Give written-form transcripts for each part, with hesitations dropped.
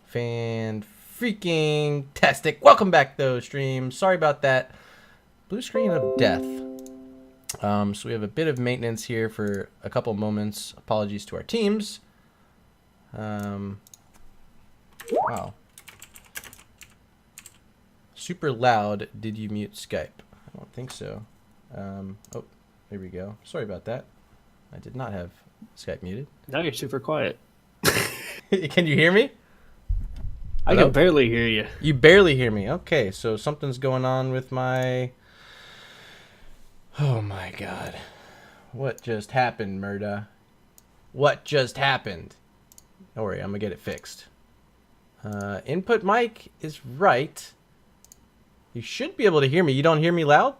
Fan-freaking-tastic. Welcome back, though, stream. Sorry about that. Blue screen of death. So we have a bit of maintenance here for a couple moments. Apologies to our teams. Wow. Super loud. Did you mute Skype? I don't think so. Oh, there we go. Sorry about that. I did not have Skype muted. Now you're super quiet. Can you hear me? I can barely hear you. You barely hear me. Okay, so something's going on with my... Oh my god. What just happened, Murda? What just happened? Don't worry, I'm gonna get it fixed. Input mic is right. You should be able to hear me. You don't hear me loud?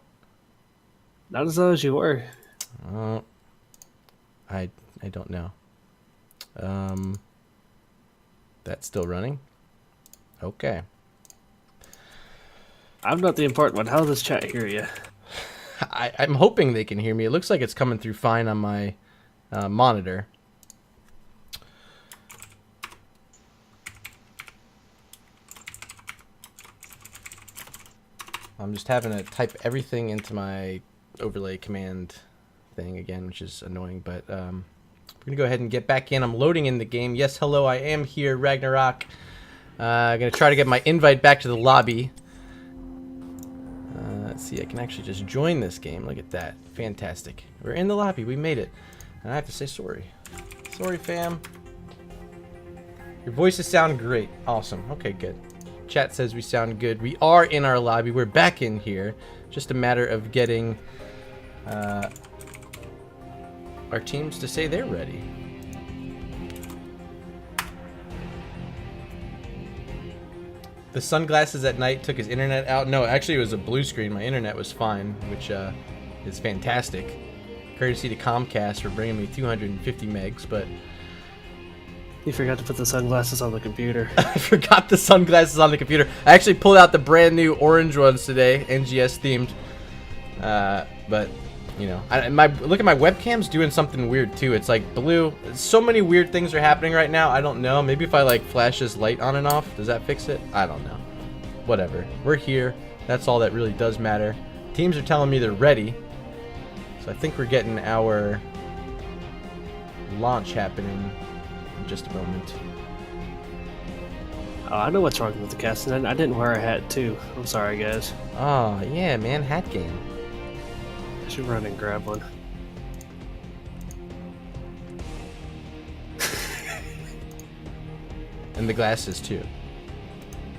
Not as loud as you were. I don't know. That's still running? Okay. I'm not the important one. How does chat hear you? I'm hoping they can hear me. It looks like it's coming through fine on my monitor. I'm just having to type everything into my overlay command thing again, which is annoying, but I'm going to go ahead and get back in. I'm loading in the game. Yes, hello, I am here, Ragnarok. I'm going to try to get my invite back to the lobby. Let's see, I can actually just join this game. Look at that. Fantastic. We're in the lobby. We made it. And I have to say sorry. Sorry, fam. Your voices sound great. Awesome. Okay, good. Chat says we sound good. We are in our lobby. We're back in here. Just a matter of getting our teams to say they're ready. The sunglasses at night took his internet out. No, actually it was a blue screen. My internet was fine, which is fantastic. Courtesy to Comcast for bringing me 250 megs, but... You forgot to put the sunglasses on the computer. I forgot the sunglasses on the computer. I actually pulled out the brand new orange ones today, NGS themed. But, you know, look at my webcam's doing something weird too. It's like blue. So many weird things are happening right now. I don't know. Maybe if I like flash this light on and off, does that fix it? I don't know. Whatever. We're here. That's all that really does matter. Teams are telling me they're ready. So I think we're getting our launch happening in just a moment. Oh, I know what's wrong with the casting. I didn't wear a hat too. I'm sorry, guys. Oh, yeah, man. Hat game. I should run and grab one. And the glasses too.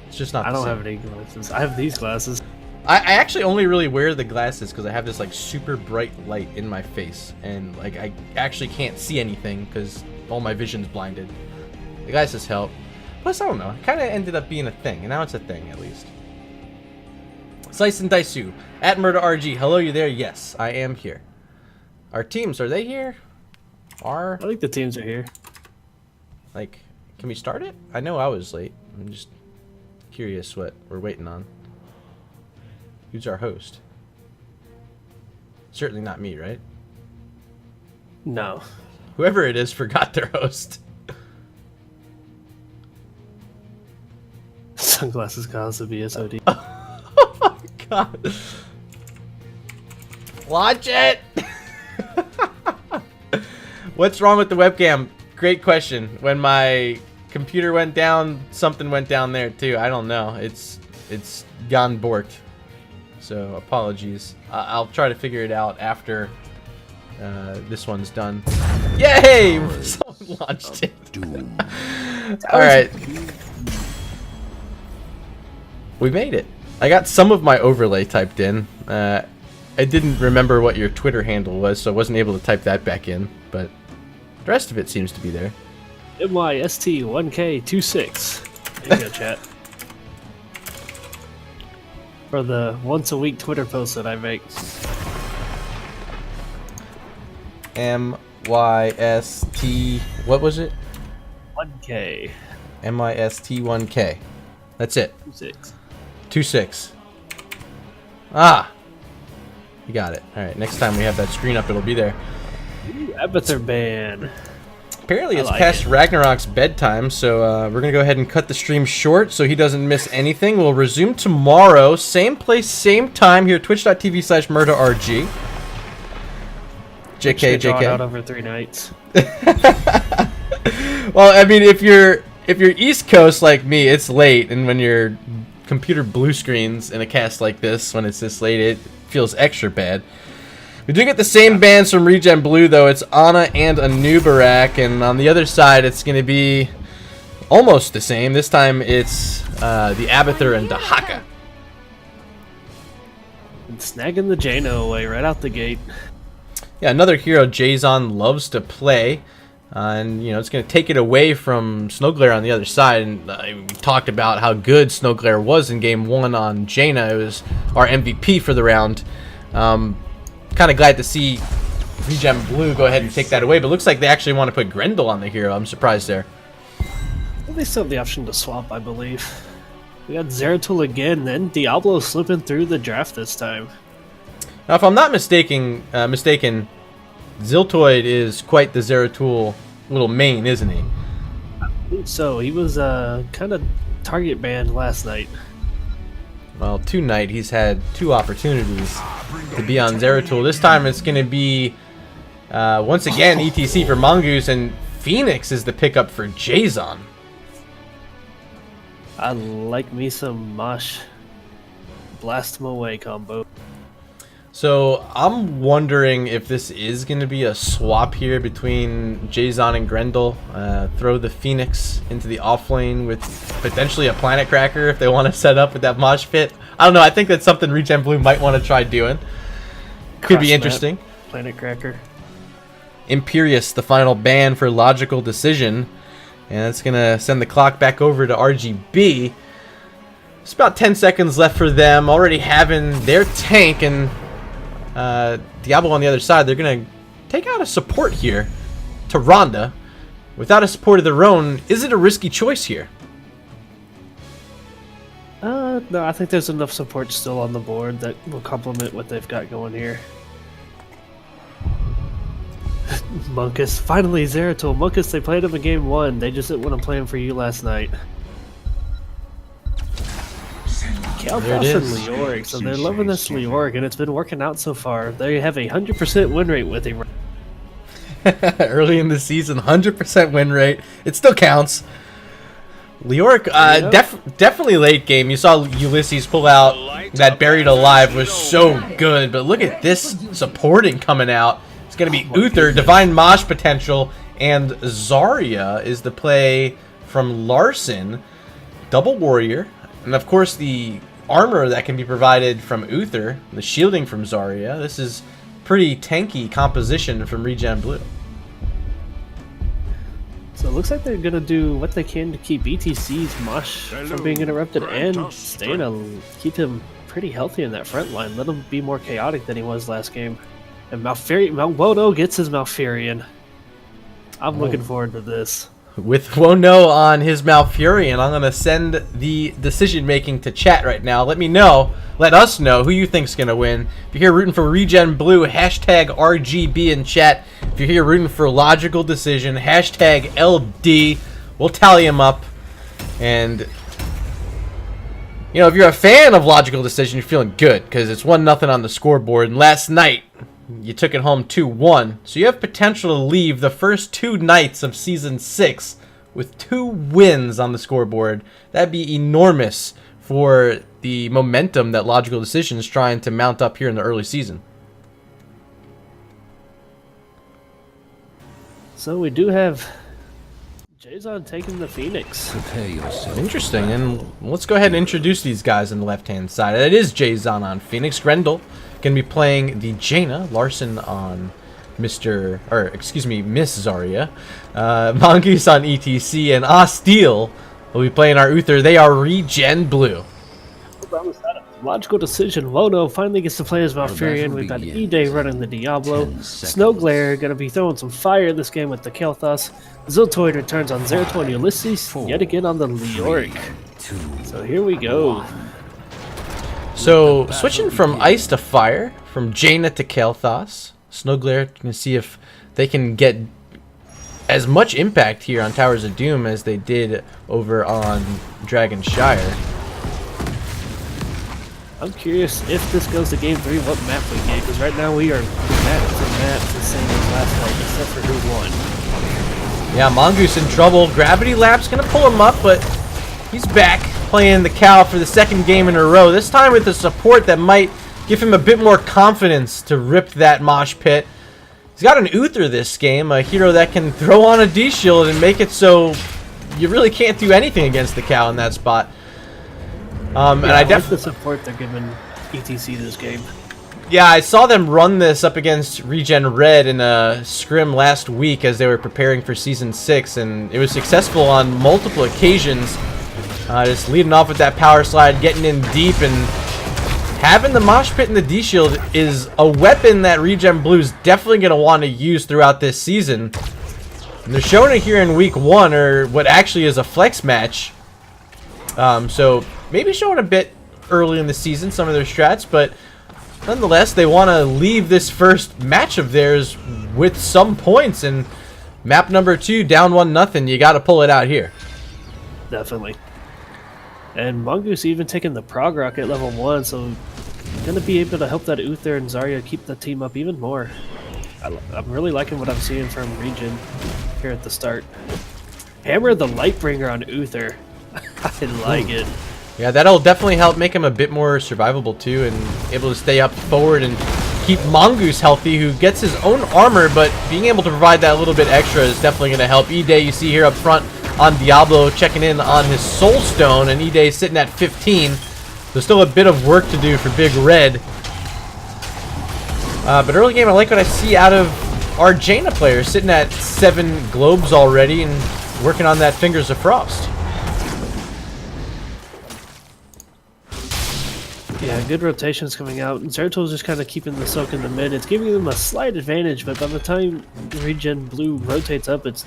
It's just not. I don't have any glasses. I have these glasses. I actually only really wear the glasses because I have this like super bright light in my face, and like I actually can't see anything because all my vision's blinded. The glasses help. Plus, I don't know. It kind of ended up being a thing, and now it's a thing at least. Slice and Daisu at MurderRG. Hello, you there? Yes, I am here. Our teams, are they here? I think the teams are here. Like, can we start it? I know I was late. I'm just curious what we're waiting on. Who's our host? Certainly not me, right? No. Whoever it is forgot their host. Sunglasses cause the BSOD. Oh my god. Watch it! What's wrong with the webcam? Great question. When my computer went down, something went down there too. I don't know. It's gone borked. So apologies. I'll try to figure it out after this one's done. Yay! Someone launched it. Alright. We made it. I got some of my overlay typed in. I didn't remember what your Twitter handle was, so I wasn't able to type that back in. But the rest of it seems to be there. MYST1K26. There you go, chat. For the once-a-week Twitter post that I make. MYST... What was it? 1K. MYST1K. That's it. 26. 26. Ah! You got it. Alright, next time we have that screen up, it'll be there. Ooh, Abathur ban. apparently it's past Ragnarok's bedtime, so we're going to go ahead and cut the stream short so he doesn't miss anything. We'll resume tomorrow, same place, same time here, twitch.tv/MurdaRG. JK. Out over 3 nights. Well, I mean, if you're East Coast like me, it's late, and when your computer blue screens in a cast like this, when it's this late, it feels extra bad. We do get the same bands from ReGen Blue, though. It's Ana and Anubarak, and on the other side, it's going to be almost the same. This time, it's the Abathur and Dahaka. And snagging the Jano away right out the gate. Yeah, another hero Jason loves to play. And, you know, it's going to take it away from Snowglare on the other side. And we talked about how good Snowglare was in Game 1 on Jaina. It was our MVP for the round. Kind of glad to see ReGen Blue go ahead and take that away. But it looks like they actually want to put Grendel on the hero. I'm surprised there. Well, they still have the option to swap, I believe. We got Zeratul again, then Diablo slipping through the draft this time. Now, if I'm not mistaken, Ziltoid is quite the Zeratul little main, isn't he? I believe so. He was kind of target banned last night. Well, tonight he's had 2 opportunities to be on Zeratul. This time it's going to be, once again, ETC for Mongoose, and Phoenix is the pickup for Jason. I like me some Mosh Blast Him Away combo. So I'm wondering if this is going to be a swap here between Jason and Grendel. Throw the Phoenix into the off lane with potentially a Planet Cracker if they want to set up with that mosh pit. I don't know. I think that's something ReGen Blue might want to try doing. Could be interesting. Planet Cracker. Imperious, the final ban for Logical Decision. And that's going to send the clock back over to RGB. It's about 10 seconds left for them. Already having their tank and Diablo on the other side. They're going to take out a support here to Ronda. Without a support of their own, is it a risky choice here? No, I think there's enough support still on the board that will complement what they've got going here. Monkus, finally Zeratul. Monkus, they played him in Game 1. They just didn't want to play him for you last night. Kalthas and Leoric, so they're loving this Leoric, and it's been working out so far. They have a 100% win rate with him. Early in the season, 100% win rate. It still counts. Leoric, definitely late game. You saw Ulysses pull out that Buried Alive was so good, but look at this supporting coming out. It's going to be Uther, Divine Mosh potential, and Zarya is the play from Larson. Double Warrior, and of course the armor that can be provided from Uther, the shielding from Zarya. This is pretty tanky composition from ReGen Blue. So it looks like they're going to do what they can to keep ETC's Mosh from being interrupted and keep him pretty healthy in that front line. Let him be more chaotic than he was last game. And Wono gets his Malfurion. I'm looking forward to this. With Wono on his Malfurion, I'm going to send the decision-making to chat right now. Let us know who you think's going to win. If you're here rooting for ReGen Blue, hashtag RGB in chat. If you're here rooting for Logical Decision, hashtag LD. We'll tally them up. And, you know, if you're a fan of Logical Decision, you're feeling good because it's 1-0 on the scoreboard. And last night, you took it home 2-1. So you have potential to leave the first 2 nights of Season 6 with 2 wins on the scoreboard. That'd be enormous for the momentum that Logical Decision is trying to mount up here in the early season. So we do have Jason taking the Phoenix. Prepare yourself. Interesting, and let's go ahead and introduce these guys on the left-hand side. It is Jason on Phoenix. Grendel going to be playing the Jaina. Larson on Miss Zarya. Mongoose on ETC, and Osteel will be playing our Uther. They are ReGen Blue. Logical Decision. Wono finally gets to play as Malfurion. We've got E-Day running the Diablo. Snowglare going to be throwing some fire this game with the Kalthas. Ziltoid returns on Zeratul and Ulysses. Yet again on the Leoric. So here we go. So switching from ice to fire, from Jaina to Kalthas. Snowglare, going to see if they can get as much impact here on Towers of Doom as they did over on Dragon Shire. I'm curious if this goes to game 3, what map we get, because right now we are map for map the same as last night, except for who won. Yeah, Mongoose in trouble. Gravity Lap's gonna pull him up, but he's back playing the cow for the second game in a row. This time with a support that might give him a bit more confidence to rip that mosh pit. He's got an Uther this game, a hero that can throw on a D-shield and make it so you really can't do anything against the cow in that spot. And I like the support they're giving ETC this game. Yeah, I saw them run this up against ReGen Red in a scrim last week as they were preparing for Season 6, and it was successful on multiple occasions. Just leading off with that power slide, getting in deep, and having the mosh pit and the D-shield is a weapon that ReGen Blue's definitely going to want to use throughout this season. And they're showing it here in Week 1, or what actually is a flex match. So maybe showing a bit early in the season, some of their strats, but nonetheless, they want to leave this first match of theirs with some points. And map number 2, down 1-0. You got to pull it out here. Definitely. And Mongoose even taking the prog rock at level 1, so gonna be able to help that Uther and Zarya keep the team up even more. I'm really liking what I'm seeing from ReGen here at the start. Hammer the Lightbringer on Uther. I like it. Yeah, that'll definitely help make him a bit more survivable too, and able to stay up forward and keep Mongoose healthy, who gets his own armor, but being able to provide that little bit extra is definitely going to help. E-Day, you see here up front on Diablo, checking in on his Soul Stone, and E-Day sitting at 15. There's still a bit of work to do for Big Red. But early game, I like what I see out of our Jaina player, sitting at 7 globes already and working on that Fingers of Frost. Yeah, good rotations coming out. Zeratul just kind of keeping the soak in the mid. It's giving them a slight advantage, but by the time ReGen Blue rotates up, it's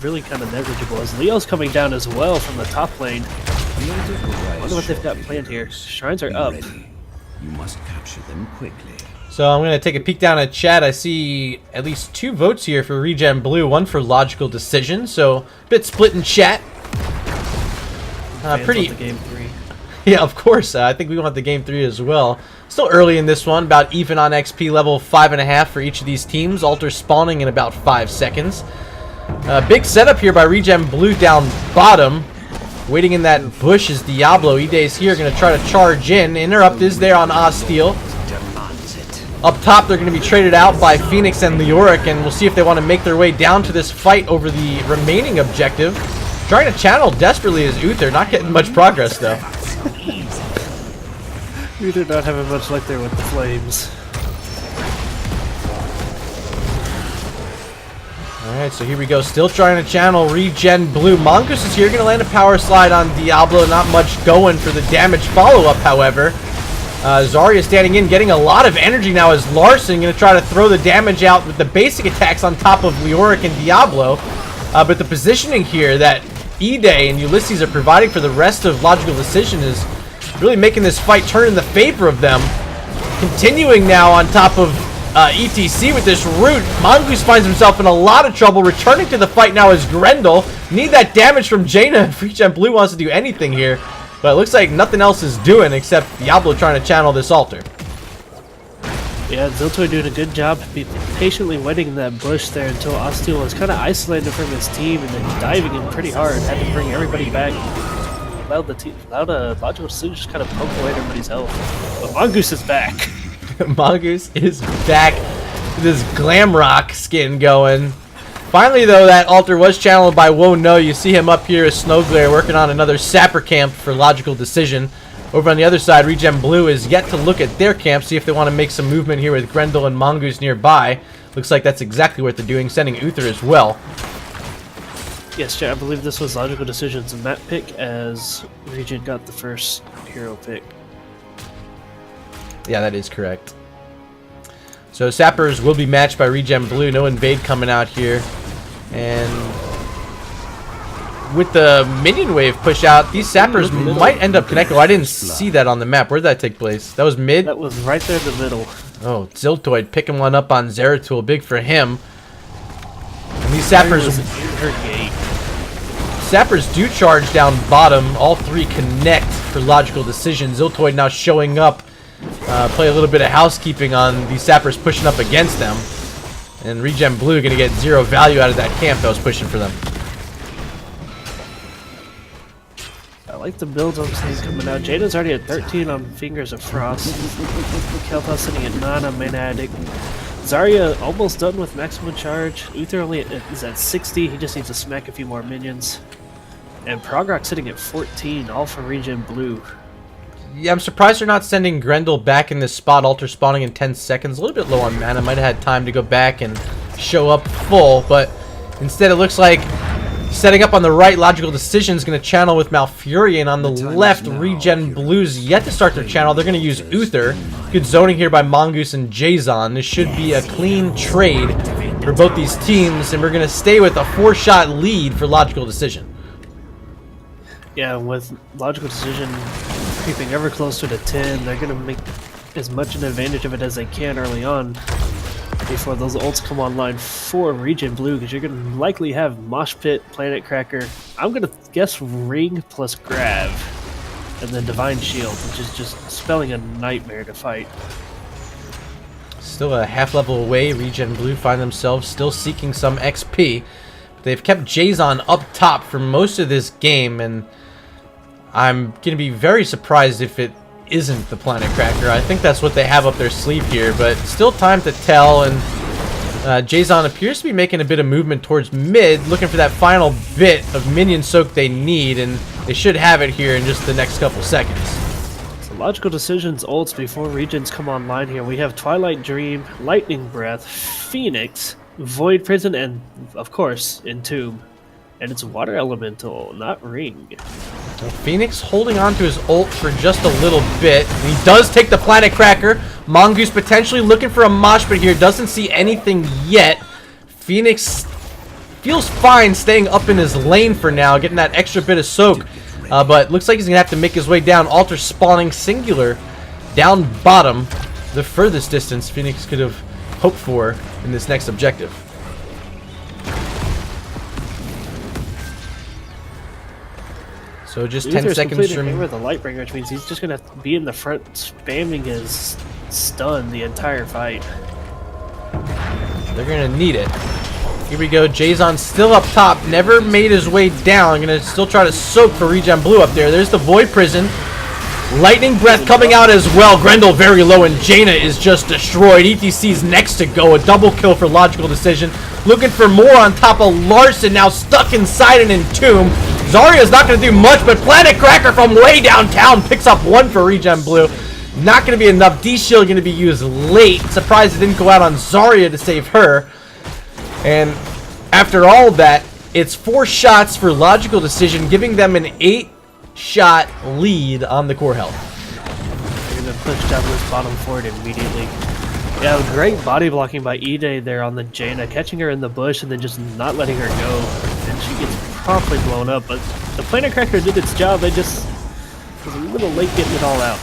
really kind of negligible. As Leo's coming down as well from the top lane. I wonder what they've got planned here. Shrines are up. You must capture them quickly. So I'm going to take a peek down at chat. I see at least 2 votes here for ReGen Blue, one for Logical Decision, so a bit split in chat. Pretty... Game 3. Yeah, of course. I think we want the game 3 as well. Still early in this one, about even on XP level 5.5 for each of these teams. Altar spawning in about 5 seconds. Big setup here by ReGen Blue down bottom. Waiting in that bush is Diablo. E-Day's here, going to try to charge in. Interrupt is there on Osteel. Up top, they're going to be traded out by Phoenix and Leoric, and we'll see if they want to make their way down to this fight over the remaining objective. Trying to channel desperately is Uther, not getting much progress though. We did not have much luck there with the flames. Alright, so here we go. Still trying to channel ReGen Blue. Mongoose is here, going to land a power slide on Diablo. Not much going for the damage follow-up, however. Zarya standing in, getting a lot of energy now as Larson going to try to throw the damage out with the basic attacks on top of Leoric and Diablo. But the positioning here that E-Day and Ulysses are providing for the rest of Logical Decision is really making this fight turn in the favor of them. Continuing now on top of ETC with this root. Mongoose finds himself in a lot of trouble. Returning to the fight now is Grendel. Need that damage from Jaina if ReGen Blue wants to do anything here. But it looks like nothing else is doing except Diablo trying to channel this altar. Yeah, Ziltoy doing a good job patiently waiting in that bush there until Osteel was kind of isolated from his team and then diving in pretty hard. Had to bring everybody back. Allowed Logical Decision just kind of poke away at everybody's health. But Mongoose is back. Mongoose is back with his Glamrock skin going. Finally, though, that altar was channeled by Won't Know. You see him up here as Snowglare working on another Sapper camp for Logical Decision. Over on the other side, ReGen Blue is yet to look at their camp, see if they want to make some movement here with Grendel and Mongoose nearby. Looks like that's exactly what they're doing, sending Uther as well. Yes, Jack, I believe this was Logical Decision's map pick as ReGen got the first hero pick. Yeah, that is correct. So Sappers will be matched by ReGen Blue. No invade coming out here. And with the minion wave push out, these Sappers might end up connecting. Oh, I didn't see that on the map. Where did that take place? That was mid? That was right there in the middle. Oh, Ziltoid picking one up on Zeratul. Big for him. And these sappers, do charge down bottom. All three connect for logical decision. Ziltoid now showing up. Play a little bit of housekeeping on these sappers pushing up against them. And ReGen Blue going to get 0 value out of that camp that was pushing for them. I like the builds I'm seeing coming out. Jada's already at 13 on Fingers of Frost. Kel'Thas sitting at 9 on Main Addict. Zarya almost done with maximum charge. Uther only is at 60. He just needs to smack a few more minions. And Progrok sitting at 14, all for ReGen Blue. Yeah, I'm surprised they're not sending Grendel back in this spot. Alter spawning in 10 seconds. A little bit low on mana. Might have had time to go back and show up full. But instead it looks like setting up on the right, Logical Decision is going to channel with Malfurion. On the left, ReGen Blue's yet to start their channel. They're going to use Uther. Good zoning here by Mongoose and Jason. This should be a clean trade for both these teams. And we're going to stay with a 4-shot lead for Logical Decision. Yeah, with Logical Decision creeping ever closer to 10, they're going to make as much an advantage of it as they can early on before those ults come online for ReGen Blue, because you're going to likely have Mosh Pit, Planet Cracker, I'm going to guess Ring plus Grav, and then Divine Shield, which is just spelling a nightmare to fight. Still a half level away, ReGen Blue find themselves still seeking some XP. But they've kept Jason up top for most of this game, and I'm going to be very surprised if it isn't the Planet Cracker. I think that's what they have up their sleeve here, but still time to tell. And Jason appears to be making a bit of movement towards mid, looking for that final bit of minion soak they need, and they should have it here in just the next couple seconds. So Logical Decisions ults before Regions come online here. We have Twilight Dream, Lightning Breath, Phoenix, Void Prison, and of course Entomb. And it's Water Elemental, not Ring. Well, Phoenix holding on to his ult for just a little bit. And he does take the Planet Cracker. Mongoose potentially looking for a mosh pit here. Doesn't see anything yet. Phoenix feels fine staying up in his lane for now, getting that extra bit of soak. But looks like he's going to have to make his way down. Alter spawning singular down bottom. The furthest distance Phoenix could have hoped for in this next objective. So just 10 seconds from with the Lightbringer, which means he's just gonna be in the front spamming his stun the entire fight. They're gonna need it. Here we go. Jason still up top, never made his way down. Gonna still try to soak for ReGen Blue up there. There's the Void Prison. Lightning Breath coming out as well. Grendel very low, and Jaina is just destroyed. ETC's next to go. A double kill for Logical Decision. Looking for more on top of Larson, now stuck inside an Entomb. Zarya's not going to do much, but Planet Cracker from way downtown picks up 1 for ReGen Blue. Not going to be enough. D-Shield going to be used late. Surprised it didn't go out on Zarya to save her. And after all that, it's 4 shots for Logical Decision, giving them an 8-shot lead on the core health. They're going to push down this bottom forward immediately. Yeah, great body blocking by Ide there on the Jaina, catching her in the bush and then just not letting her go. And she gets promptly blown up, but the Planet Cracker did its job. They just was a little late getting it all out.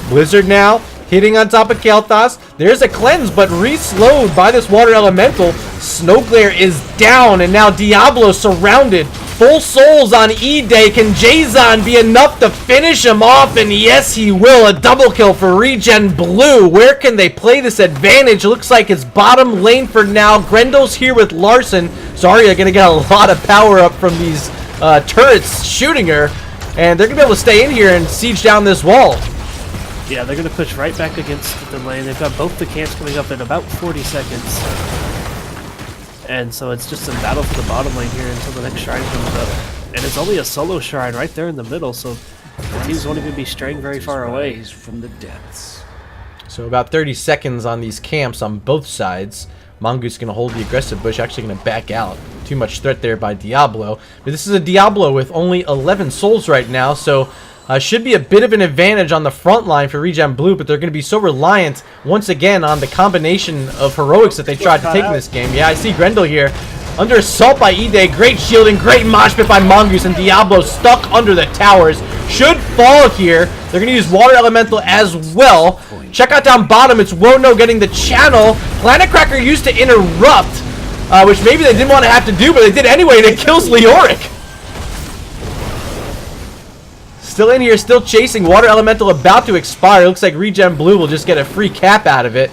Blizzard now hitting on top of Kel'Thas. There's a cleanse, but re-slowed by this Water Elemental. Snow Glare is down, and now Diablo surrounded. Full souls on E-Day. Can Jason be enough to finish him off? And yes, he will. A double kill for ReGen Blue. Where can they play this advantage? Looks like it's bottom lane for now. Grendel's here with Larson. Zarya going to get a lot of power up from these turrets shooting her. And they're going to be able to stay in here and siege down this wall. Yeah, they're going to push right back against the lane. They've got both the camps coming up in about 40 seconds. And so it's just a battle for the bottom lane here until the next shrine comes up. And it's only a solo shrine right there in the middle, so the teams won't even be straying very far away. From the depths. So about 30 seconds on these camps on both sides. Mongoose going to hold the aggressive bush, actually going to back out. Too much threat there by Diablo. But this is a Diablo with only 11 souls right now, so should be a bit of an advantage on the front line for ReGen Blue, but they're going to be so reliant once again on the combination of heroics that they tried to take in this game. Yeah, I see Grendel here. Under assault by E-Day. Great shielding, great mosh pit by Mongoose, and Diablo stuck under the towers. Should fall here. They're going to use Water Elemental as well. Check out down bottom. It's Wono getting the channel. Planet Cracker used to interrupt. which maybe they didn't want to have to do, but they did anyway, and it kills Leoric. Still in here, still chasing. Water Elemental about to expire. Looks like ReGen Blue will just get a free cap out of it.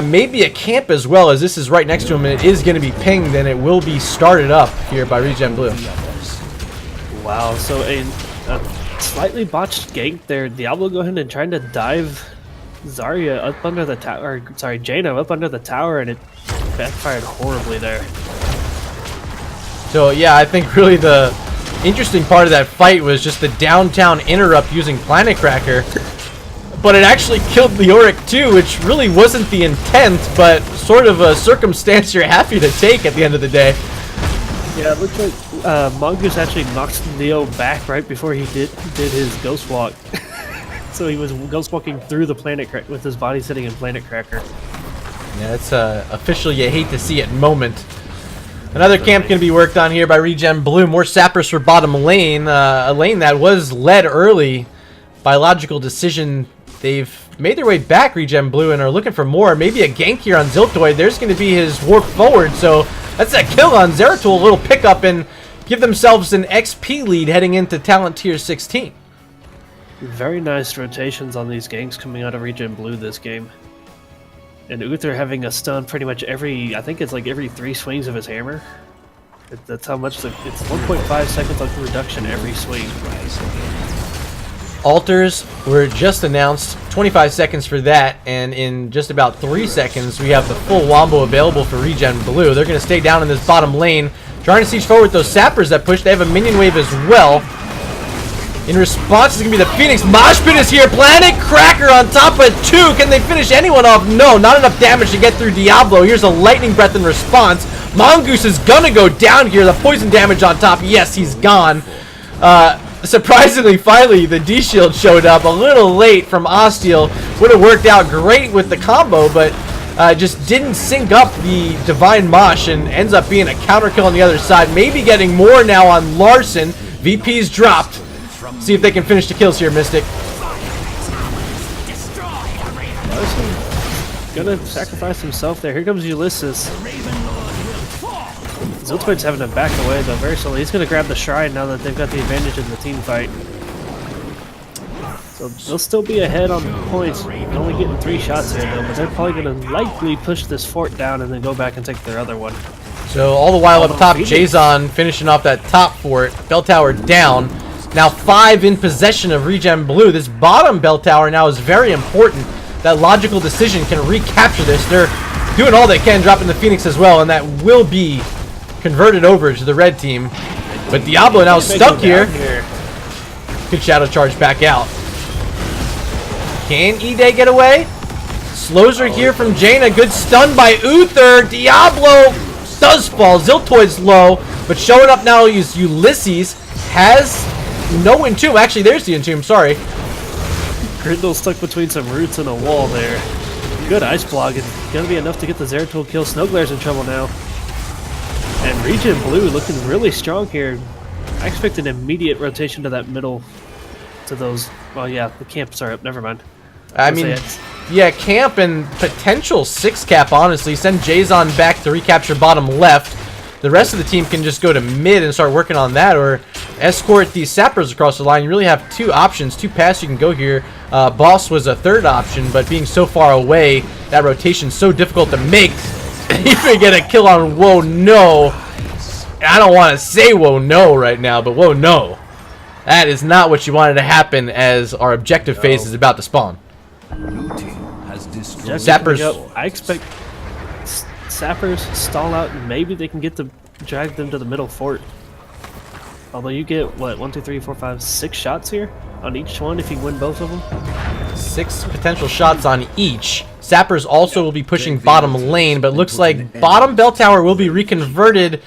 Maybe a camp as well, as this is right next to him, and it is going to be pinged, and it will be started up here by ReGen Blue. Wow, so a slightly botched gank there. Diablo go ahead and trying to dive Zarya up under the tower, sorry, Jaina up under the tower, and it backfired horribly there. So yeah, I think really the interesting part of that fight was just the downtown interrupt using Planet Cracker. But it actually killed Leoric too, which really wasn't the intent, but sort of a circumstance you're happy to take at the end of the day. Yeah, it looked like Mongoose actually knocked Leo back right before he did his Ghost Walk. So he was Ghost Walking through the Planet Cracker with his body sitting in Planet Cracker. Yeah, it's officially you hate to see it moment. Another camp going to be worked on here by ReGen Blue. More sappers for bottom lane. A lane that was led early by logical decision. They've made their way back, ReGen Blue, and are looking for more. Maybe a gank here on Ziltoid. There's going to be his warp forward, so that's that kill on Zeratul. A little pickup and give themselves an XP lead heading into Talent Tier 16. Very nice rotations on these ganks coming out of ReGen Blue this game. And Uther having a stun pretty much every, I think it's like every 3 swings of his hammer. That's how much, it's 1.5 seconds of reduction every swing. Altars were just announced, 25 seconds for that, and in just about 3 seconds we have the full wombo available for ReGen Blue. They're going to stay down in this bottom lane, trying to siege forward those sappers that push. They have a minion wave as well. In response, it's going to be the Phoenix. Mosh Pit is here. Planet Cracker on top of 2. Can they finish anyone off? No, not enough damage to get through Diablo. Here's a Lightning Breath in response. Mongoose is going to go down here. The poison damage on top. Yes, he's gone. Surprisingly, finally, the D-Shield showed up a little late from Ostiel. Would have worked out great with the combo, but just didn't sync up the Divine Mosh and ends up being a counter kill on the other side. Maybe getting more now on Larson. VP's dropped. See if they can finish the kills here, Mystic. Larson gonna sacrifice himself there. Here comes Ulysses. Ziltoid's having to back away though very slowly. He's gonna grab the shrine now that they've got the advantage in the team fight. So they'll still be ahead on points. They're only getting 3 shots here though, but they're probably gonna likely push this fort down and then go back and take their other one. So all the while up top, Jason finishing off that top fort. Bell tower down. Now 5 in possession of ReGen Blue. This bottom bell tower now is very important. That logical decision can recapture this. They're doing all they can, dropping the Phoenix as well, and that will be converted over to the red team. But Diablo now stuck here. Good shadow charge back out. Can E-Day get away? Slows her here from Jaina. Good stun by Uther. Diablo does fall. Ziltoid's low, but showing up now is Ulysses. Has no Entomb. Actually, there's the Entomb. Sorry. Grindel stuck between some roots and a wall there. Good ice block. It's gonna be enough to get the Zeratul kill. Snowglare's in trouble now. And ReGen Blue looking really strong here. I expect an immediate rotation to that middle, to those. Well, yeah, the camps are up. Never mind. I mean, yeah, camp and potential 6 cap. Honestly, send Jason back to recapture bottom left. The rest of the team can just go to mid and start working on that, or escort these sappers across the line. You really have 2 options, 2 paths you can go here. Boss was a 3rd option, but being so far away, that rotation's so difficult to make. Even get a kill on Whoa No. I don't want to say Whoa No right now, but Whoa No. That is not what you wanted to happen as our objective phase is about to spawn. Sappers. I expect sappers stall out and maybe they can get to drag them to the middle fort. Although you get, what, 1, 2, 3, 4, 5, 6 shots here on each one if you win both of them? 6 potential shots on each. Sappers also will be pushing bottom lane, but looks like bottom bell tower will be reconverted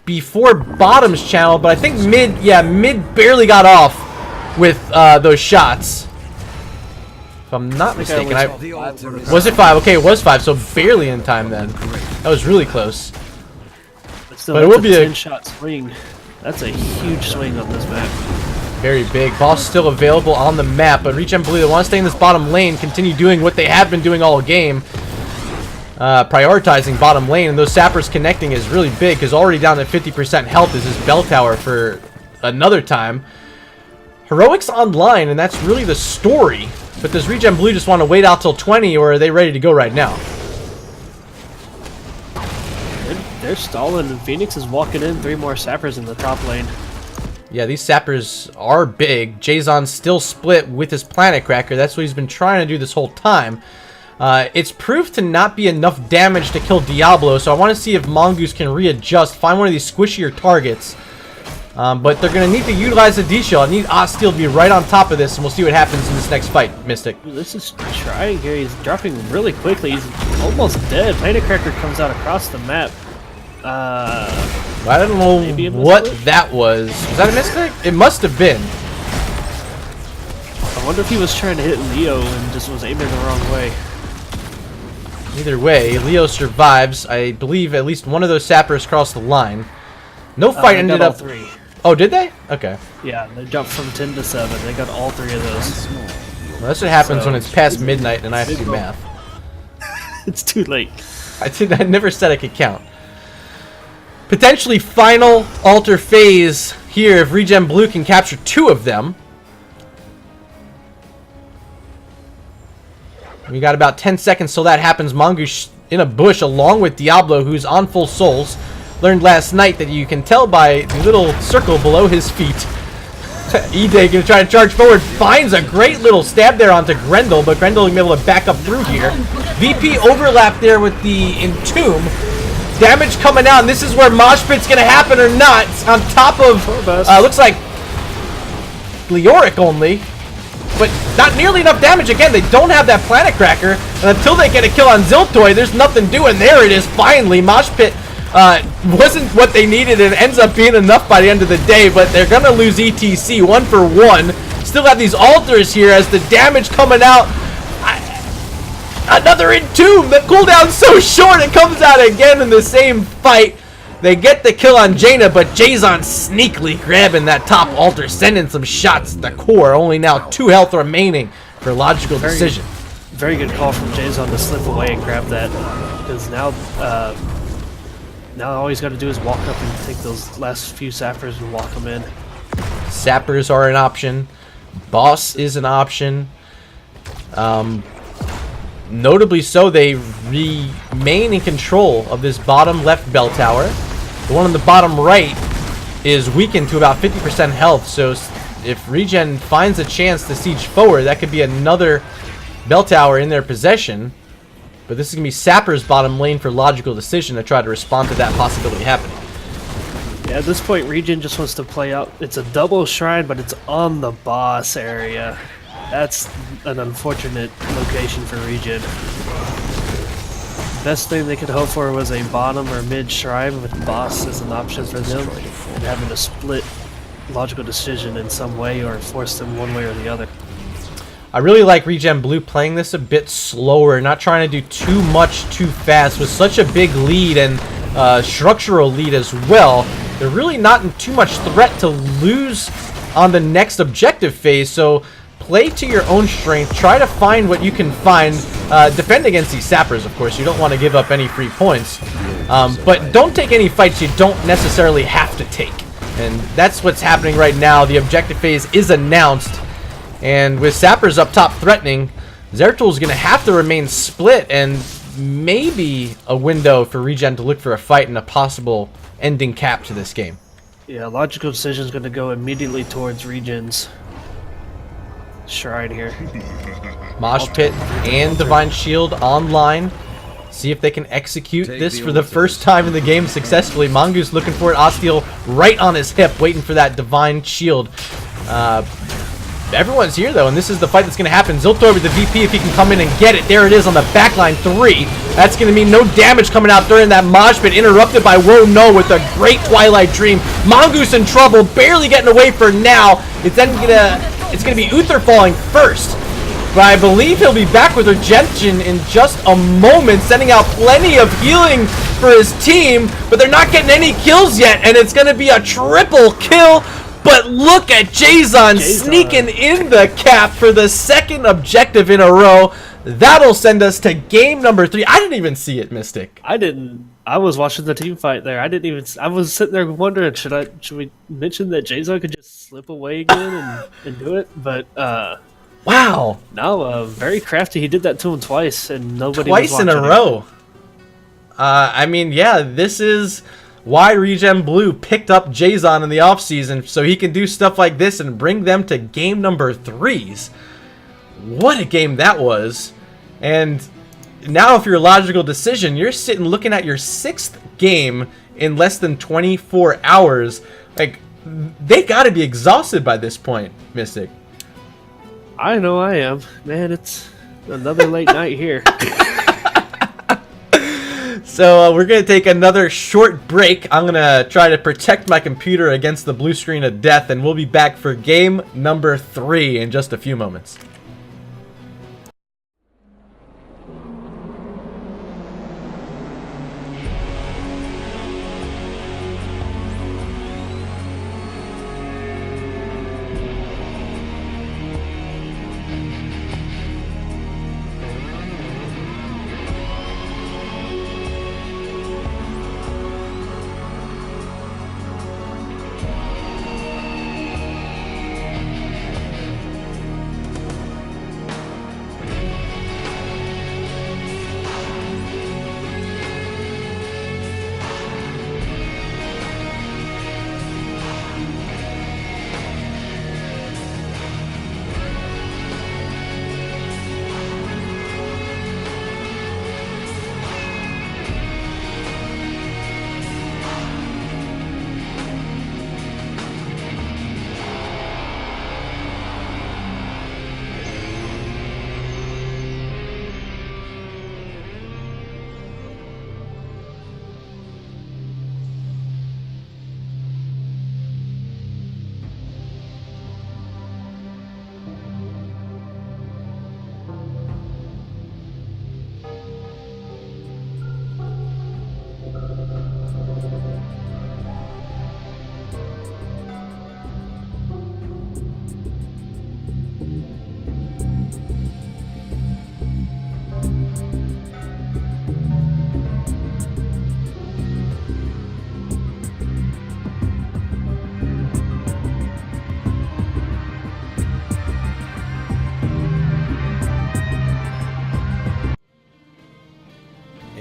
before bottom's channel, but I think mid, yeah, mid barely got off with those shots. If I'm not mistaken, was it 5? Okay, it was 5, so barely in time then. That was really close. But it will be a 10-shot swing. That's a huge swing on this map. Very big. Boss still available on the map, but ReGen Blue, they want to stay in this bottom lane, continue doing what they have been doing all game. prioritizing bottom lane, and those sappers connecting is really big because already down to 50% health is his bell tower for another time. Heroics online, and that's really the story. But does ReGen Blue just want to wait out till 20, or are they ready to go right now? They're stalling, and Phoenix is walking in. 3 more sappers in the top lane. Yeah, these sappers are big. Jason still split with his Planet Cracker. That's what he's been trying to do this whole time. It's proved to not be enough damage to kill Diablo, so I want to see if Mongoose can readjust, find one of these squishier targets. But they're going to need to utilize the D-Shield. I need Osteel to be right on top of this, and we'll see what happens in this next fight, Mystic. This is trying here. He's dropping really quickly. He's almost dead. Planet Cracker comes out across the map. I don't know what that was. Was that a Mystic? It must have been. I wonder if he was trying to hit Leo and just was aiming the wrong way. Either way, Leo survives. I believe at least one of those sappers crossed the line. No fight ended up. 3. Oh, did they? Okay. Yeah, they jumped from 10 to 7. They got all 3 of those. Well, that's what happens when it's past midnight and I have to do math. It's too late. I never said I could count. Potentially final altar phase here if ReGen Blue can capture 2 of them. We got about 10 seconds till that happens. Mongoose in a bush along with Diablo, who's on full souls. Learned last night that you can tell by the little circle below his feet. E-Day gonna try to charge forward, finds a great little stab there onto Grendel, but Grendel will be able to back up through here. VP overlap there with the Entomb. Damage coming out, and this is where Mosh Pit's gonna happen or not. It's on top of, looks like Leoric only, but not nearly enough damage. Again, they don't have that Planet Cracker, and until they get a kill on Ziltoy, there's nothing doing. There it is, finally. Mosh Pit wasn't what they needed, and ends up being enough by the end of the day, but they're gonna lose ETC 1 for 1. Still have these altars here as the damage coming out. Another Entomb! The cooldown's so short, it comes out again in the same fight. They get the kill on Jaina, but Jason sneakily grabbing that top altar, sending some shots at the core. Only now 2 health remaining for Logical Decision. Very good call from Jason to slip away and grab that, because now all he's got to do is walk up and take those last few sappers and walk them in. Sappers are an option. Boss is an option. Notably so, they remain in control of this bottom left bell tower. The one on the bottom right is weakened to about 50% health, so if ReGen finds a chance to siege forward, that could be another bell tower in their possession. But this is going to be Sapper's bottom lane for Logical Decision to try to respond to that possibility happening. Yeah, at this point, ReGen just wants to play out. It's a double shrine, but it's on the boss area. That's an unfortunate location for ReGen. Best thing they could hope for was a bottom or mid shrine with boss as an option for them, and having to split Logical Decision in some way or force them one way or the other. I really like ReGen Blue playing this a bit slower, not trying to do too much too fast. With such a big lead and structural lead as well, they're really not in too much threat to lose on the next objective phase, so play to your own strength, try to find what you can find, defend against these sappers, of course. You don't want to give up any free points, but don't take any fights you don't necessarily have to take, and that's what's happening right now. The objective phase is announced, and with sappers up top threatening, Zertul's going to have to remain split, and maybe a window for ReGen to look for a fight and a possible ending cap to this game. Yeah, Logical Decision is going to go immediately towards ReGen's shrine here. Mosh Pit and Divine Shield online. See if they can execute this for the first time in the game successfully. Mongoose looking for it. Osteel right on his hip, waiting for that Divine Shield. Everyone's here though, and this is the fight that's going to happen. Ziltoy with the VP if he can come in and get it. There it is on the backline 3. That's going to mean no damage coming out during that Mosh Pit, interrupted by Woe No with a great Twilight Dream. Mongoose in trouble, barely getting away for now. It's going to be Uther falling first. But I believe he'll be back with Regention in just a moment, sending out plenty of healing for his team, but they're not getting any kills yet, and it's going to be a triple kill. But look at Jason sneaking in the cap for the second objective in a row. That'll send us to game number 3. I didn't even see it, Mystic. I didn't. I was watching the team fight there. I didn't even. I was sitting there wondering, should we mention that Jason could just slip away again and do it? But wow. no, very crafty. He did that to him twice, and nobody Twice was in a watching row. I mean, yeah, this is why ReGen Blue picked up Jason in the offseason, so he can do stuff like this and bring them to game number 3s. What a game that was. And now if you're Logical Decision, you're sitting looking at your 6th game in less than 24 hours. Like, they got to be exhausted by this point, Mystic. I know I am. Man, it's another late night here. So we're going to take another short break. I'm going to try to protect my computer against the blue screen of death, and we'll be back for game number 3 in just a few moments.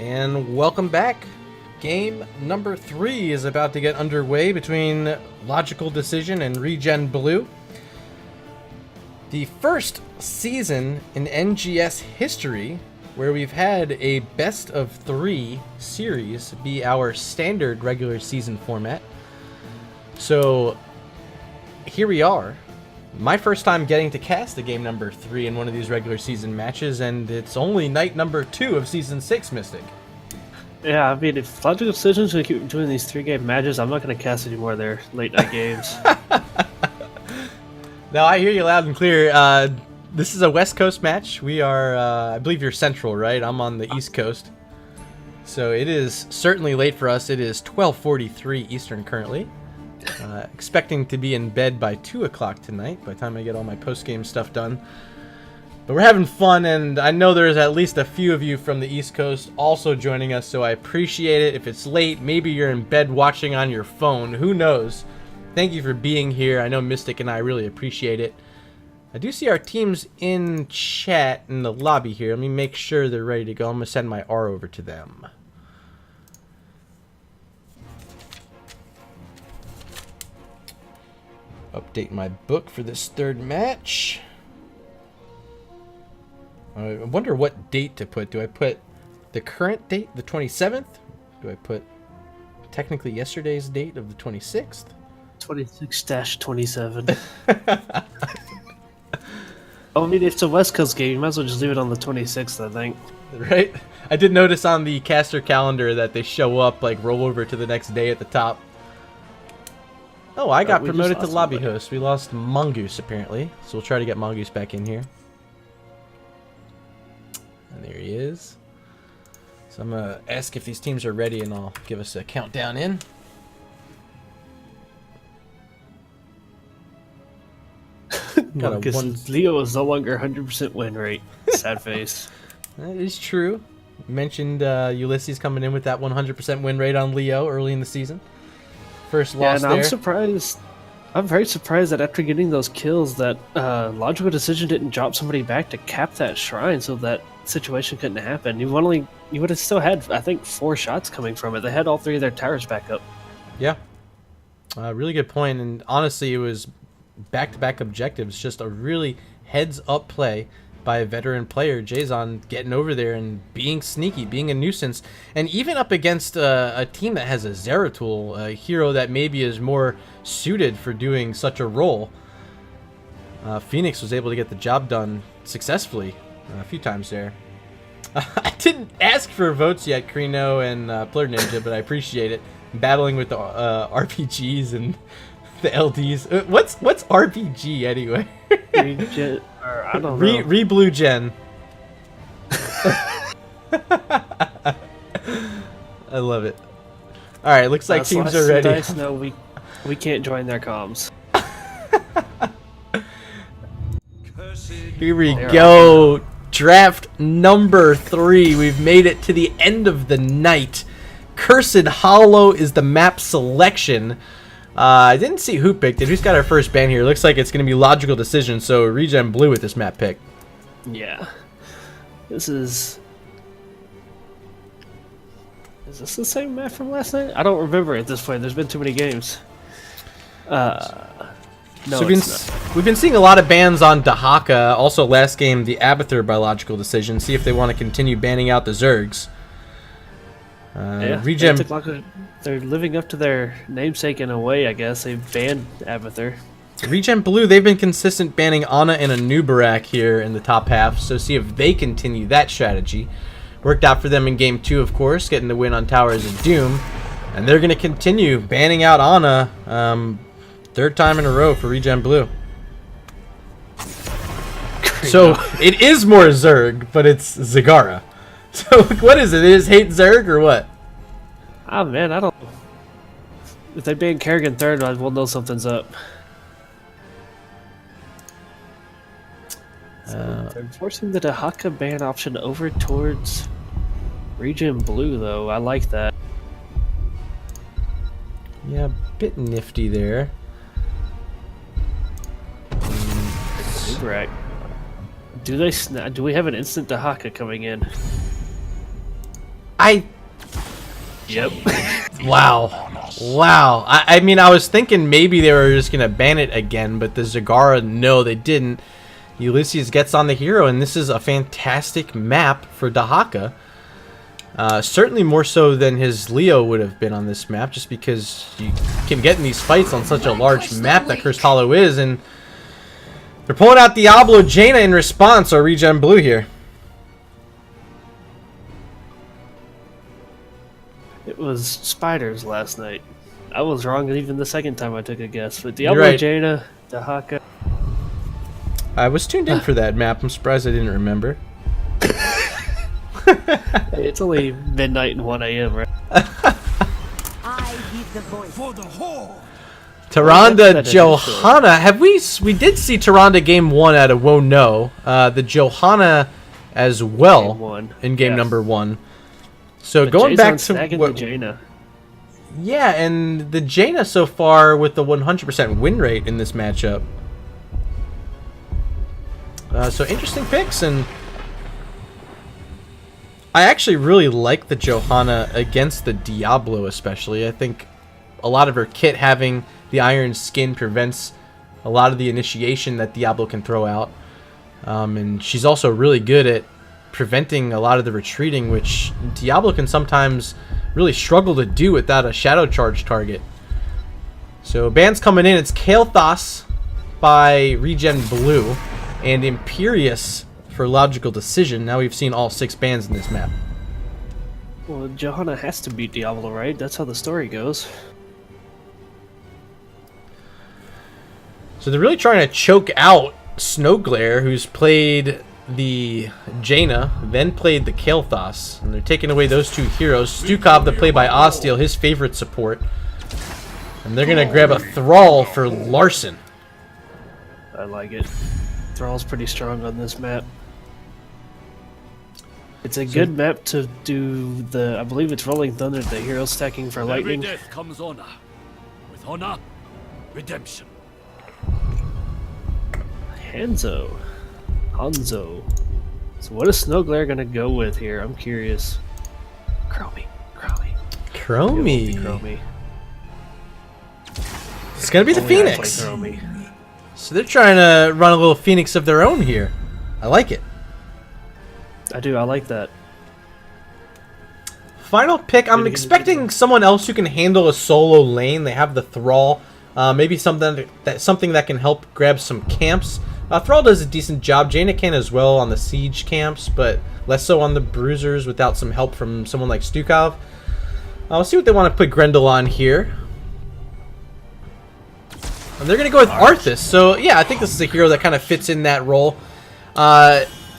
And welcome back. Game number 3 is about to get underway between Logical Decision and ReGen Blue. The first season in NGS history where we've had a best of 3 series be our standard regular season format. So here we are. My first time getting to cast a game number 3 in one of these regular season matches, and it's only night number 2 of season 6, Mystic. Yeah, I mean, if Logical Decisions going to keep doing these 3-game matches, I'm not going to cast any more of their late night games. No, I hear you loud and clear. This is a West Coast match. We are, I believe you're Central, right? I'm on the East Coast. So it is certainly late for us. It is 12:43 Eastern currently. Expecting to be in bed by 2 o'clock tonight by the time I get all my post-game stuff done. But we're having fun, and I know there's at least a few of you from the East Coast also joining us, so I appreciate it. If it's late, maybe you're in bed watching on your phone. Who knows? Thank you for being here. I know Mystic and I really appreciate it. I do see our teams in chat in the lobby here. Let me make sure they're ready to go. I'm going to send my R over to them. Update my book for this third match. I wonder what date to put. Do I put the current date, the 27th? Do I put technically yesterday's date of the 26th? 26-27. I mean, if it's a West Coast game, you might as well just leave it on the 26th, I think. Right? I did notice on the caster calendar that they show up, like, roll over to the next day at the top. Oh, I got promoted to lobby host. We lost Mongoose, apparently. So we'll try to get Mongoose back in here. And there he is. So I'm going to ask if these teams are ready, and I'll give us a countdown in. Got a one. Because Leo is no longer 100% win rate. Sad face. That is true. You mentioned Ulysses coming in with that 100% win rate on Leo early in the season. First loss and there. I'm surprised. I'm very surprised that after getting those kills, that Logical Decision didn't drop somebody back to cap that shrine, so that situation couldn't happen. You would have still had, I think, 4 shots coming from it. They had all 3 of their towers back up. Yeah. Really good point. And honestly, it was back-to-back objectives. Just a really heads-up play by a veteran player, Jason, getting over there and being sneaky, being a nuisance. And even up against a team that has a Zeratul, a hero that maybe is more suited for doing such a role, Phoenix was able to get the job done successfely a few times there. I didn't ask for votes yet, Krino and Player Ninja, but I appreciate it. Battling with the RPGs and the LDs. What's RPG anyway? ReGen, or I don't know. Re-Blue Gen. I love it. All right, looks like teams are ready. Dice, no, we can't join their comms. Here we go. Draft number 3. We've made it to the end of the night. Cursed Hollow is the map selection. I didn't see who picked it. Who's got our first ban here? Looks like it's going to be Logical Decision, so ReGen Blue with this map pick. Yeah. This is... Is this the same map from last night? I don't remember at this point. There's been too many games. No, so it's not. we've been seeing a lot of bans on Dahaka. Also, last game, the Abathur by Logical Decision. See if they want to continue banning out the Zergs. Yeah, ReGen... they're living up to their namesake in a way, I guess. They banned Abathur. ReGen Blue, they've been consistent banning Ana and Anubarak here in the top half, so see if they continue that strategy. Worked out for them in Game 2, of course, getting the win on Towers of Doom. And they're going to continue banning out Ana, 3rd time in a row for ReGen Blue. So, it is more Zerg, but it's Zagara. So, what is it? It is hate Zerg or what? Ah, man, I don't... If they ban Kerrigan 3rd, we'll know something's up. So they're forcing the Dahaka ban option over towards ReGen Blue, though. I like that. Yeah, a bit nifty there. Uberak. Do we have an instant Dahaka coming in? Yep. Wow. Wow. I mean, I was thinking maybe they were just going to ban it again, but the Zagara, no, they didn't. Ulysses gets on the hero, and this is a fantastic map for Dahaka. Certainly more so than his Leo would have been on this map, just because you can get in these fights on such a large map that Cursed Hollow is, and they're pulling out Diablo Jaina in response, or ReGen Blue here. It was spiders last night. I was wrong even the second time I took a guess, but Diablo right. Jaina, Dahaka. I was tuned in for that map. I'm surprised I didn't remember. It's only midnight and 1 a.m., right? I give the voice for the whore. Tyrande Johanna. We did see Tyrande game 1 out of Woe No. The Johanna as well in game number 1. So but going back to the Jaina. Yeah, and the Jaina so far with the 100% win rate in this matchup. So interesting picks, and I actually really like the Johanna against the Diablo especially. I think a lot of her kit having the iron skin prevents a lot of the initiation that Diablo can throw out. And she's also really good at preventing a lot of the retreating, which Diablo can sometimes really struggle to do without a shadow charge target. So bans coming in, it's Kael'thas by ReGen Blue and Imperious for Logical Decision. Now we've seen all 6 bans in this map. Well, Johanna has to beat Diablo, right? That's how the story goes. So they're really trying to choke out Snowglare, who's played the Jaina, then played the Kael'thas, and they're taking away those 2 heroes. Stukov, the play by Ostiel, his favorite support. And they're going to grab a Thrall for Larson. I like it. Thrall's pretty strong on this map. It's a good map to do the, I believe it's Rolling Thunder, the hero stacking for lightning. Every death comes honor. With honor, redemption. Hanzo. So what is Snowglare gonna go with here? I'm curious. Chromie. Chromie. It's gonna be the Only I play Phoenix. Chromie. So they're trying to run a little Phoenix of their own here. I like it. I do, I like that. Final pick. I'm expecting someone else who can handle a solo lane. They have the Thrall. Maybe something that can help grab some camps. Thrall does a decent job. Jaina can as well on the siege camps, but less so on the bruisers without some help from someone like Stukov. I'll see what they want to put Grendel on here. And they're going to go with Arthas. So, yeah, I think this is a hero that kind of fits in that role.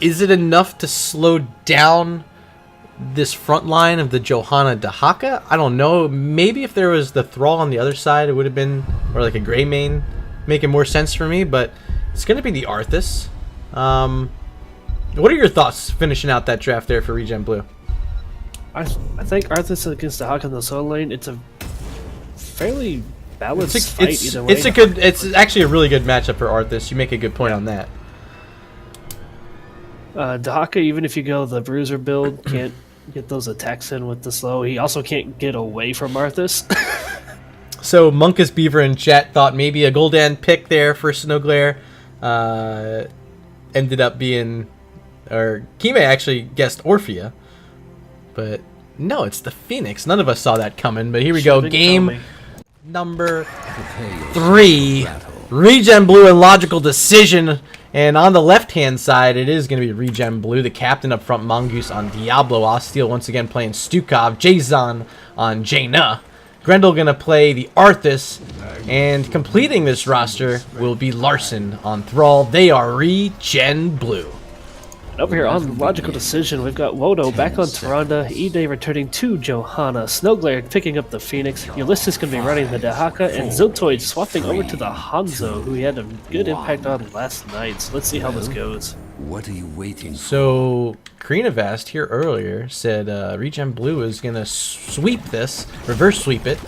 Is it enough to slow down this front line of the Johanna Dahaka? I don't know. Maybe if there was the Thrall on the other side, it would have been, or like a Grey Mane, making more sense for me, but it's going to be the Arthas. What are your thoughts finishing out that draft there for ReGen Blue? I think Arthas against Dahaka in the solo lane, it's a fairly balanced fight either way. It's actually a really good matchup for Arthas. You make a good point on that. Dahaka, even if you go the bruiser build, can't get those attacks in with the slow. He also can't get away from Arthas. So Monkus Beaver in chat thought maybe a Gul'dan pick there for Snowglare. Ended up being, or Kime actually guessed Orphea, but no, it's the Phoenix. None of us saw that coming, but here we go. Game number 3. ReGen Blue and Logical Decision. And on the left-hand side, it is going to be ReGen Blue. The captain up front, Mongoose on Diablo. Osteal once again playing Stukov. Jason on Jaina. Grendel going to play the Arthas. And completing this roster will be Larson on Thrall. They are ReGen Blue. Over here on Logical Decision, we've got Wodo back on Tyrande, E-Day returning to Johanna, Snowglare picking up the Phoenix, Ulysses going to be running the Dahaka, and Ziltoid swapping over to the Hanzo, who he had a good impact on last night. So let's see how this goes. What are you waiting for? So, Kreenavast here earlier said ReGen Blue is going to sweep this, reverse sweep it,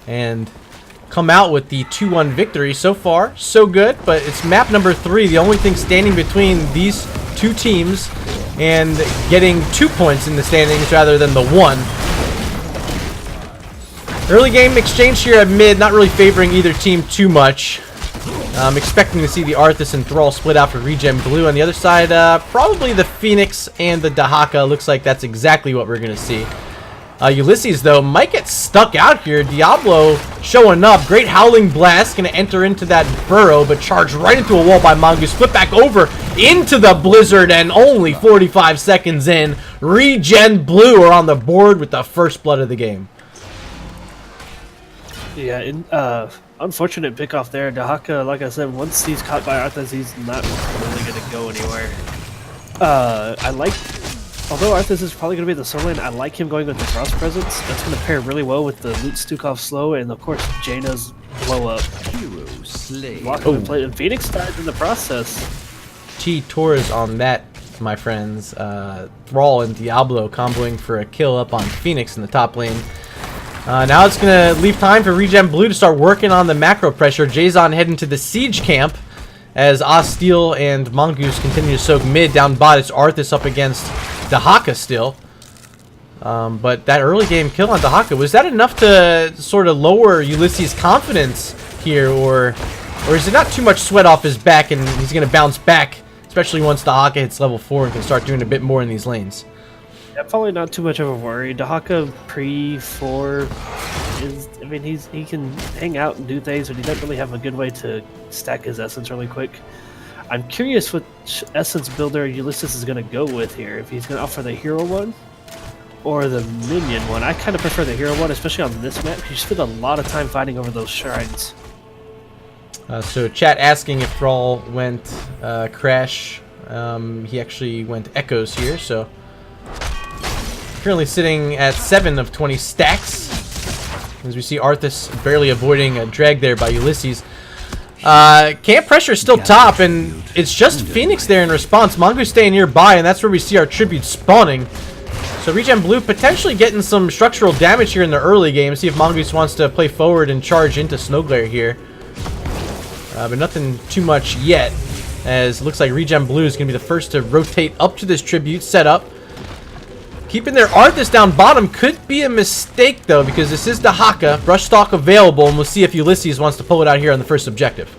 and come out with the 2-1 victory. So far, so good, but it's map number 3, the only thing standing between these two teams and getting 2 points in the standings rather than the 1. Early game exchange here at mid, not really favoring either team too much. I'm expecting to see the Arthas and Thrall split out for ReGen Blue. On the other side, probably the Phoenix and the Dahaka. Looks like that's exactly what we're going to see. Ulysses, though, might get stuck out here. Diablo showing up. Great Howling Blast. Going to enter into that burrow, but charged right into a wall by Mongoose. Flip back over into the Blizzard, and only 45 seconds in, ReGen Blue are on the board with the first blood of the game. Yeah, unfortunate pick off there. Dahaka, like I said, once he's caught by Arthas, he's not really going to go anywhere. Although Arthas is probably going to be the solo lane, I like him going with the Frost Presence. That's going to pair really well with the Loot Stukov slow, and of course Jaina's blow up. Hero slay. Play, and Phoenix died in the process. T-Torres on that, my friends. Thrall and Diablo comboing for a kill up on Phoenix in the top lane. Now it's going to leave time for ReGen Blue to start working on the macro pressure. Jason heading to the siege camp as Osteal and Mongoose continue to soak mid. Down bot, it's Arthas up against Dahaka still. But that early game kill on Dahaka, was that enough to sort of lower Ulysses' confidence here? Or is it not too much sweat off his back and he's going to bounce back, especially once Dahaka hits level 4 and can start doing a bit more in these lanes? Yeah, probably not too much of a worry. Dahaka pre-4 is, I mean, he can hang out and do things, but he doesn't really have a good way to stack his essence really quick. I'm curious which essence builder Ulysses is going to go with here. If he's going to offer the hero one or the minion one. I kind of prefer the hero one, especially on this map. You spend a lot of time fighting over those shrines. So chat asking if Thrall went Crash. He actually went Echoes here, so currently sitting at 7 of 20 stacks. As we see Arthas barely avoiding a drag there by Ulysses. Camp pressure is still top, and it's just Phoenix there in response. Mongoose staying nearby, and that's where we see our tribute spawning. So ReGen Blue potentially getting some structural damage here in the early game. See if Mongoose wants to play forward and charge into Snowglare here. But nothing too much yet, as it looks like ReGen Blue is going to be the first to rotate up to this tribute setup. Keeping their Arthas down bottom could be a mistake, though, because this is the Haka. Brush Stalk available, and we'll see if Ulysses wants to pull it out here on the first objective.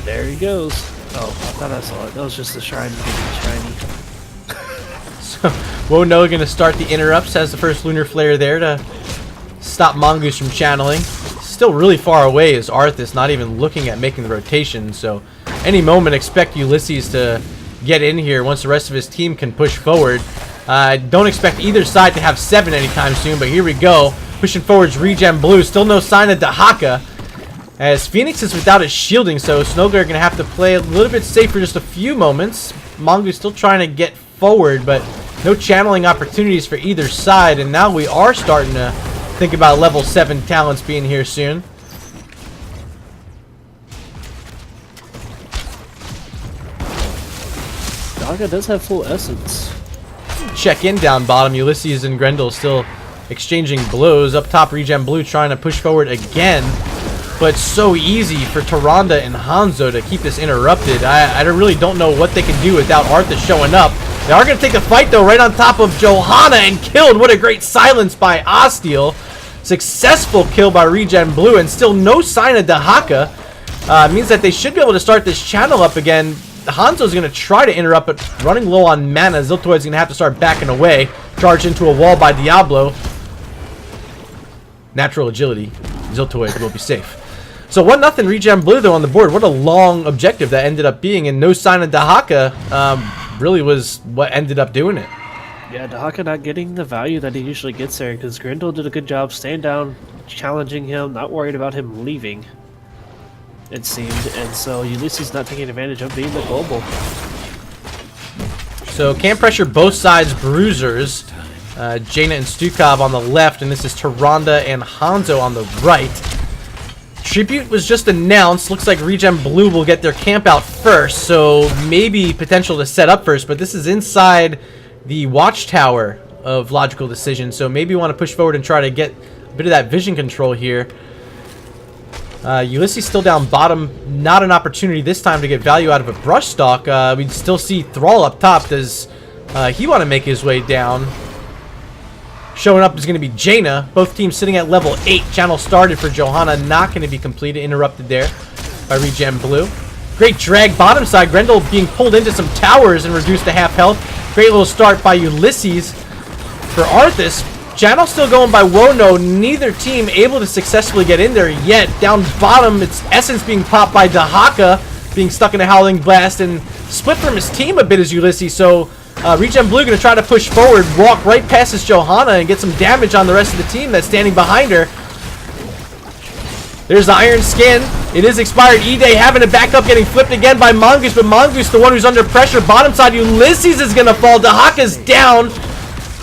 There he goes. Oh, I thought I saw it. That was just the shrine getting shiny. So, Wono going to start the interrupts, has the first Lunar Flare there to stop Mongoose from channeling. Still really far away is Arthas, not even looking at making the rotation, so any moment expect Ulysses to get in here once the rest of his team can push forward. Don't expect either side to have 7 anytime soon, but here we go. Pushing forwards ReGen Blue, still no sign of Dahaka, as Phoenix is without his shielding, so Snowglare going to have to play a little bit safe for just a few moments. Mongoose still trying to get forward, but no channeling opportunities for either side, and now we are starting to think about level 7 talents being here soon. Daga does have full essence. Check in down bottom. Ulysses and Grendel still exchanging blows. Up top, ReGen Blue trying to push forward again. But so easy for Tyrande and Hanzo to keep this interrupted. I really don't know what they can do without Arthas showing up. They are going to take the fight, though, right on top of Johanna and killed. What a great silence by Osteal. Successful kill by ReGen Blue, and still no sign of Dahaka. Means that they should be able to start this channel up again. Hanzo's going to try to interrupt, but running low on mana. Ziltoid's going to have to start backing away. Charge into a wall by Diablo. Natural agility. Ziltoid will be safe. So 1-0 ReGen Blue, though, on the board. What a long objective that ended up being, and no sign of Dahaka really was what ended up doing it. Yeah, Dahaka not getting the value that he usually gets there, because Grendel did a good job staying down, challenging him, not worried about him leaving, it seemed, and so Ulysses not taking advantage of being the global. So camp pressure both sides, bruisers. Jaina and Stukov on the left, and this is Tyrande and Hanzo on the right. Tribute was just announced. Looks like ReGen Blue will get their camp out first, so maybe potential to set up first, but this is inside the watchtower of Logical Decision, so maybe you want to push forward and try to get a bit of that vision control here. Ulysses still down bottom, not an opportunity this time to get value out of a brush stalk. We still see Thrall up top. Does he want to make his way down? Showing up is going to be Jaina. Both teams sitting at level 8. Channel started for Johanna, not going to be completed. Interrupted there by ReGen Blue. Great drag bottom side. Grendel being pulled into some towers and reduced to half health. Great little start by Ulysses for Arthas. Channel still going by Wono. Neither team able to successfully get in there yet. Down bottom, it's Essence being popped by Dahaka, being stuck in a Howling Blast, and split from his team a bit as Ulysses. So ReGen Blue going to try to push forward, walk right past his Johanna, and get some damage on the rest of the team that's standing behind her. There's the Iron Skin. It is expired. E-Day having to back up, getting flipped again by Mongoose, but Mongoose the one who's under pressure. Bottom side, Ulysses is going to fall. Dahaka's down.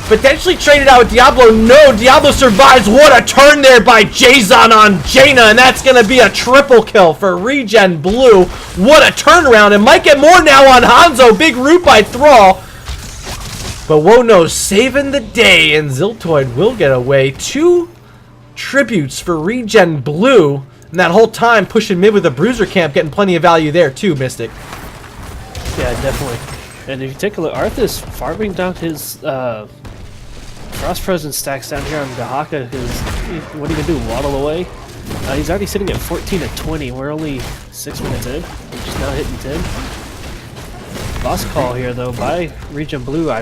Potentially traded out with Diablo. No, Diablo survives. What a turn there by Jason on Jaina, and that's going to be a triple kill for ReGen Blue. What a turnaround, and might get more now on Hanzo. Big root by Thrall. But Wono saving the day, and Ziltoid will get away. 2 tributes for ReGen Blue, and that whole time pushing mid with a bruiser camp, getting plenty of value there too, Mystic. Yeah, definitely. And if you take a look, Arthas farming down his Frost Presence stacks down here on Dahaka, because what are you going to do, waddle away? He's already sitting at 14 at 20. We're only 6 minutes in. We're just now hitting 10. Boss call here, though, by ReGen Blue. I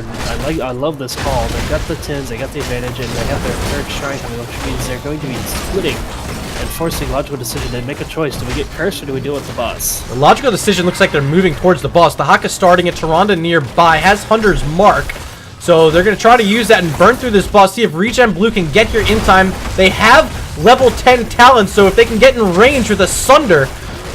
love this call. They've got the 10s, they got the advantage, and they got their third shrine coming up, which means they're going to be splitting and forcing Logical Decision to make a choice. Do we get cursed or do we deal with the boss? The Logical Decision looks like they're moving towards the boss. The Haka starting at Tyrande nearby, has Hunter's Mark. So they're going to try to use that and burn through this boss, see if ReGen Blue can get here in time. They have level 10 talents, so if they can get in range with a Sunder,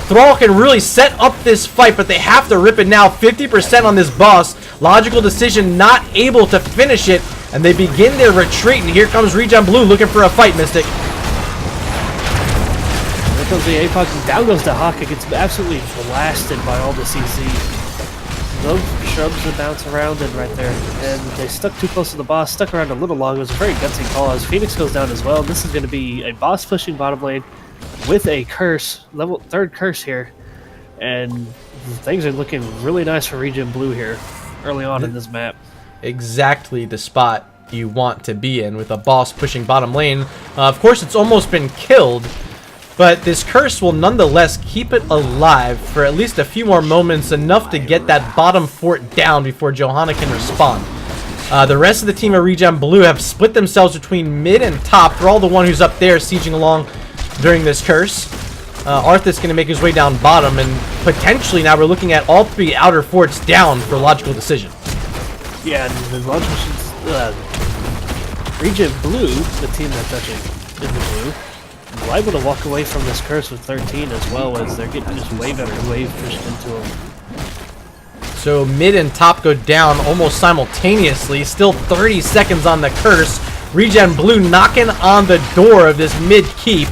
Thrall can really set up this fight, but they have to rip it now. 50% on this boss. Logical Decision not able to finish it, and they begin their retreat, and here comes ReGen Blue looking for a fight, Mystic. comes the APOC, and down goes the Haka, gets absolutely blasted by all the CC. Those shrubs that bounce around in right there, and they stuck too close to the boss, stuck around a little long. It was a very gutsy call as Phoenix goes down as well. This is going to be a boss pushing bottom lane with a curse, level 3rd curse here, and things are looking really nice for ReGen Blue here early on in this map. Exactly the spot you want to be in with a boss pushing bottom lane. Of course, it's almost been killed, but this curse will nonetheless keep it alive for at least a few more moments, enough to get that bottom fort down before Johanna can respond. The rest of the team of ReGen Blue have split themselves between mid and top. Thrall, the one who's up there sieging along during this curse. Arthas going to make his way down bottom, and potentially now we're looking at all 3 outer forts down for logical decision. Yeah, and the logical ReGen Blue, the team that's touching in the blue, will able to walk away from this curse with 13 as well, as they're getting just wave after wave pushed into them. So mid and top go down almost simultaneously. Still 30 seconds on the curse. ReGen Blue knocking on the door of this mid keep,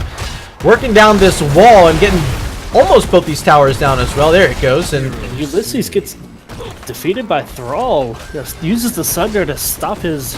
working down this wall and getting almost both these towers down as well. There it goes. And Ulysses gets defeated by Thrall. Just uses the Sunder to stop his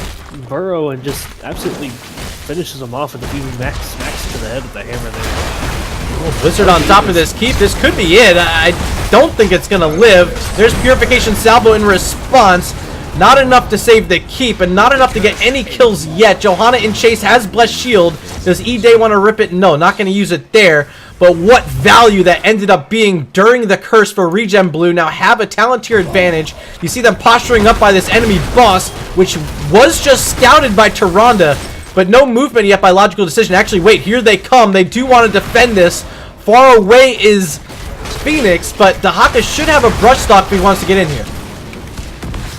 burrow and just absolutely finishes him off with a few smacks to the head with the hammer there. Blizzard on top of this keep. This could be it. I don't think it's going to live. There's Purification Salvo in response. Not enough to save the keep, and not enough to get any kills yet. Johanna in chase has Blessed Shield. Does E-Day want to rip it? No, not going to use it there. But what value that ended up being during the curse for ReGen Blue. Now have a talent tier advantage. You see them posturing up by this enemy boss, which was just scouted by Tyrande, but no movement yet by logical decision. Actually, wait, here they come. They do want to defend this. Far away is Phoenix, but the Haka should have a brush stock if he wants to get in here.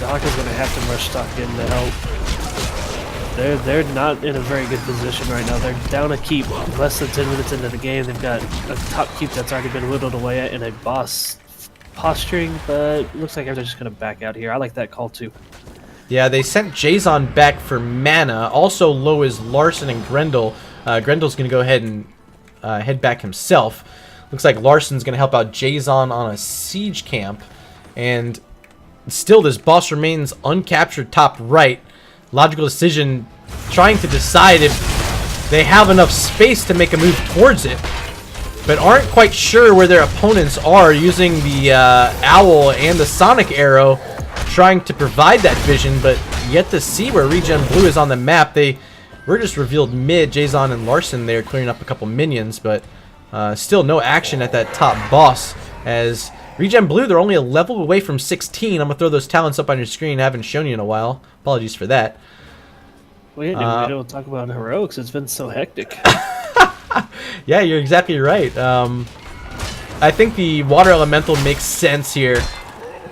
The Haka's going to have to brush stock in to help. They're not in a very good position right now. They're down a keep less than 10 minutes into the game. They've got a top keep that's already been whittled away at and a boss posturing, but looks like they're just going to back out here. I like that call too. Yeah, they sent Jason back for mana. Also low is Larson and Grendel. Grendel's going to go ahead and head back himself. Looks like Larson's going to help out Jason on a siege camp. And still this boss remains uncaptured top right. Logical decision trying to decide if they have enough space to make a move towards it, but aren't quite sure where their opponents are, using the owl and the sonic arrow trying to provide that vision, but yet to see where ReGen Blue is on the map. They were just revealed mid. Jason and Larson there clearing up a couple minions, but still no action at that top boss, as ReGen Blue, they're only a level away from 16. I'm going to throw those talents up on your screen. I haven't shown you in a while. Apologies for that. We didn't even get to talk about heroics. It's been so hectic. Yeah, you're exactly right. I think the Water Elemental makes sense here,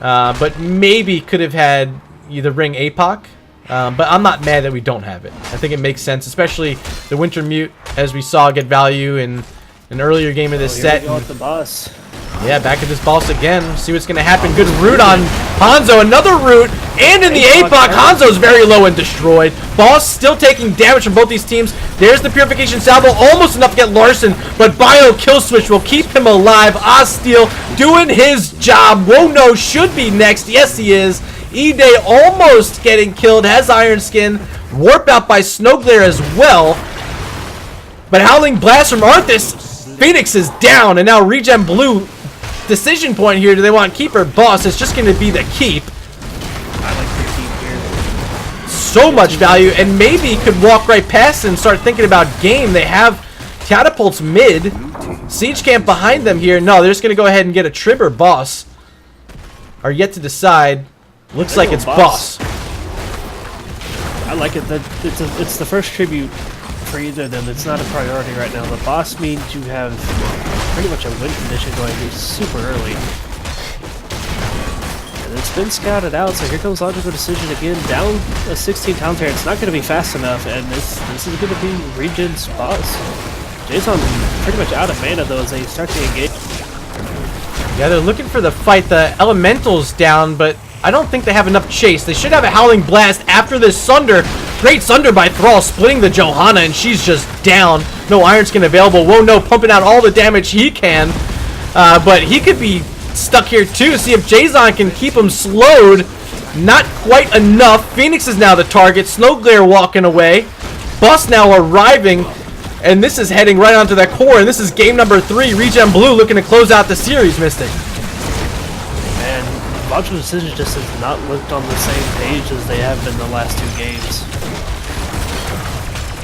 but maybe could have had either Ring APOC, but I'm not mad that we don't have it. I think it makes sense, especially the Winter Mute, as we saw get value in an earlier game of this set. Here we go with the boss. Yeah, back at this boss again. See what's going to happen. Good root on Hanzo. Another root. And in the APOC, Hanzo's very low and destroyed. Boss still taking damage from both these teams. There's the Purification Salvo. Almost enough to get Larson, but Bio Kill Switch will keep him alive. Osteel doing his job. Wono should be next. Yes, he is. E-Day almost getting killed. Has Iron Skin. Warp out by Snow Glare as well. But Howling Blast from Arthas. Phoenix is down, and now ReGen Blue. Decision point here. Do they want keep or boss? It's just going to be the keep. I like the keep here. So much value, and maybe could walk right past and start thinking about game. They have catapults mid. Siege camp behind them here. No, they're just going to go ahead and get a trib or boss. Are yet to decide. Looks like it's boss. I like it. It's the first tribute for either of them. It's not a priority right now. The boss means you have pretty much a win condition going super early. And it's been scouted out, so here comes logical decision again. Down a 16 talent here. It's not going to be fast enough, and this is going to be ReGen's boss. Jason's pretty much out of mana though as they start to engage. Yeah, they're looking for the fight. The Elemental's down, but I don't think they have enough chase. They should have a Howling Blast after this Sunder. Great Sunder by Thrall, splitting the Johanna, and she's just down. No Iron Skin available. Whoa, no, pumping out all the damage he can. But he could be stuck here too. See if Jason can keep him slowed. Not quite enough. Phoenix is now the target. Snowglare walking away. Bus now arriving. And this is heading right onto that core. And this is game number 3. ReGen Blue looking to close out the series, Mystic. And Logical Decision just has not looked on the same page as they have been the last 2 games.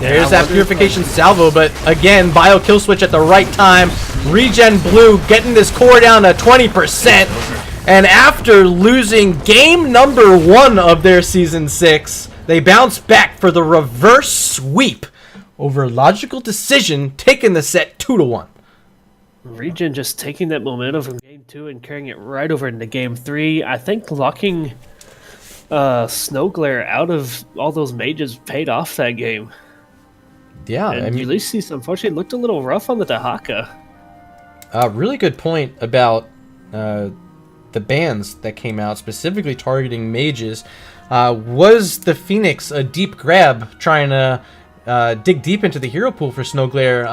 There's that Purification Salvo, but again, Bio Kill Switch at the right time. ReGen Blue getting this core down to 20%. And after losing game number 1 of their Season 6, they bounce back for the reverse sweep over Logical Decision, taking the set 2-1. ReGen just taking that momentum from game 2 and carrying it right over into game 3. I think locking Snowglare out of all those mages paid off that game. Yeah, and I mean, Ulysses unfortunately looked a little rough on the Dahaka. Really good point about the bans that came out, specifically targeting mages. Was the Phoenix a deep grab, trying to dig deep into the hero pool for Snowglare?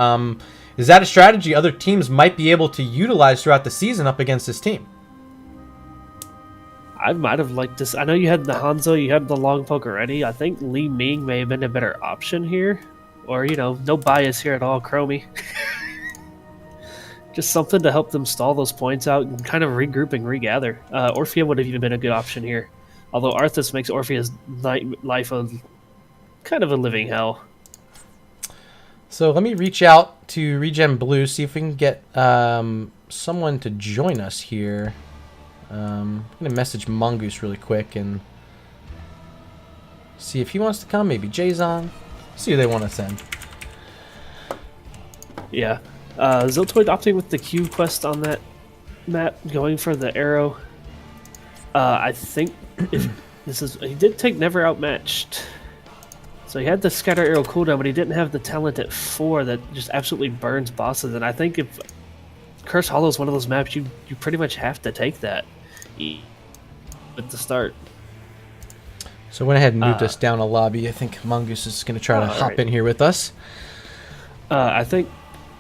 Is that a strategy other teams might be able to utilize throughout the season up against this team? I might have liked this. I know you had the Hanzo, you had the long poke already. I think Li Ming may have been a better option here. Or, you know, no bias here at all, Chromie. Just something to help them stall those points out and kind of regroup and regather. Orphea would have even been a good option here. Although Arthas makes Orphea's life a kind of a living hell. So let me reach out to ReGen Blue, see if we can get someone to join us here. I'm going to message Mongoose really quick and see if he wants to come. Maybe Jason. See who they want to send. Yeah. Ziltoid opting with the Q quest on that map, going for the arrow. I think if this is... He did take Never Outmatched. So he had the Scatter Arrow cooldown, but he didn't have the talent at 4 that just absolutely burns bosses. And I think if Curse Hollow is one of those maps, you pretty much have to take that at the start. So I went ahead and moved us down a lobby. I think Mongoose is going to try to hop in here with us. I think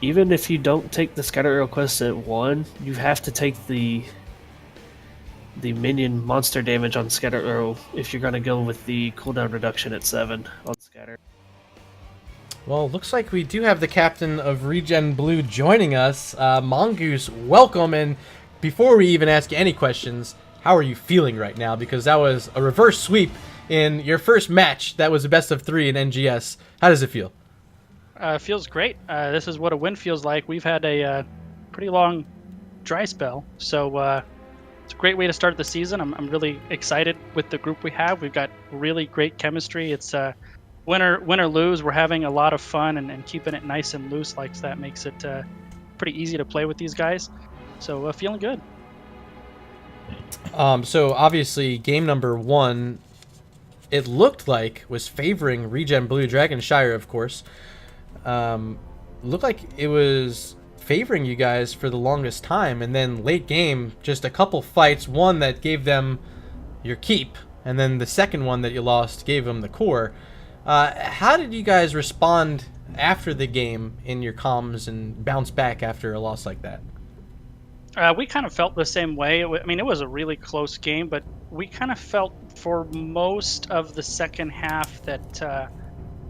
even if you don't take the Scatter Arrow quest at 1, you have to take the minion monster damage on Scatter Arrow if you're going to go with the cooldown reduction at 7 on Scatter. Well, looks like we do have the captain of ReGen Blue joining us. Mongoose, welcome. And before we even ask you any questions, how are you feeling right now? Because that was a reverse sweep in your first match. That was a best of 3 in NGS. How does it feel? Feels great. This is what a win feels like. We've had a pretty long dry spell, so it's a great way to start the season. I'm really excited with the group we have. We've got really great chemistry. It's win or lose, we're having a lot of fun and keeping it nice and loose like that makes it pretty easy to play with these guys. So feeling good. So obviously game number 1, it looked like was favoring ReGen Blue, Dragonshire, of course. Looked like it was favoring you guys for the longest time, and then late game, just a couple fights, one that gave them your keep, and then the second one that you lost gave them the core. How did you guys respond after the game in your comms and bounce back after a loss like that? We kind of felt the same way. I mean, it was a really close game, but we kind of felt for most of the second half that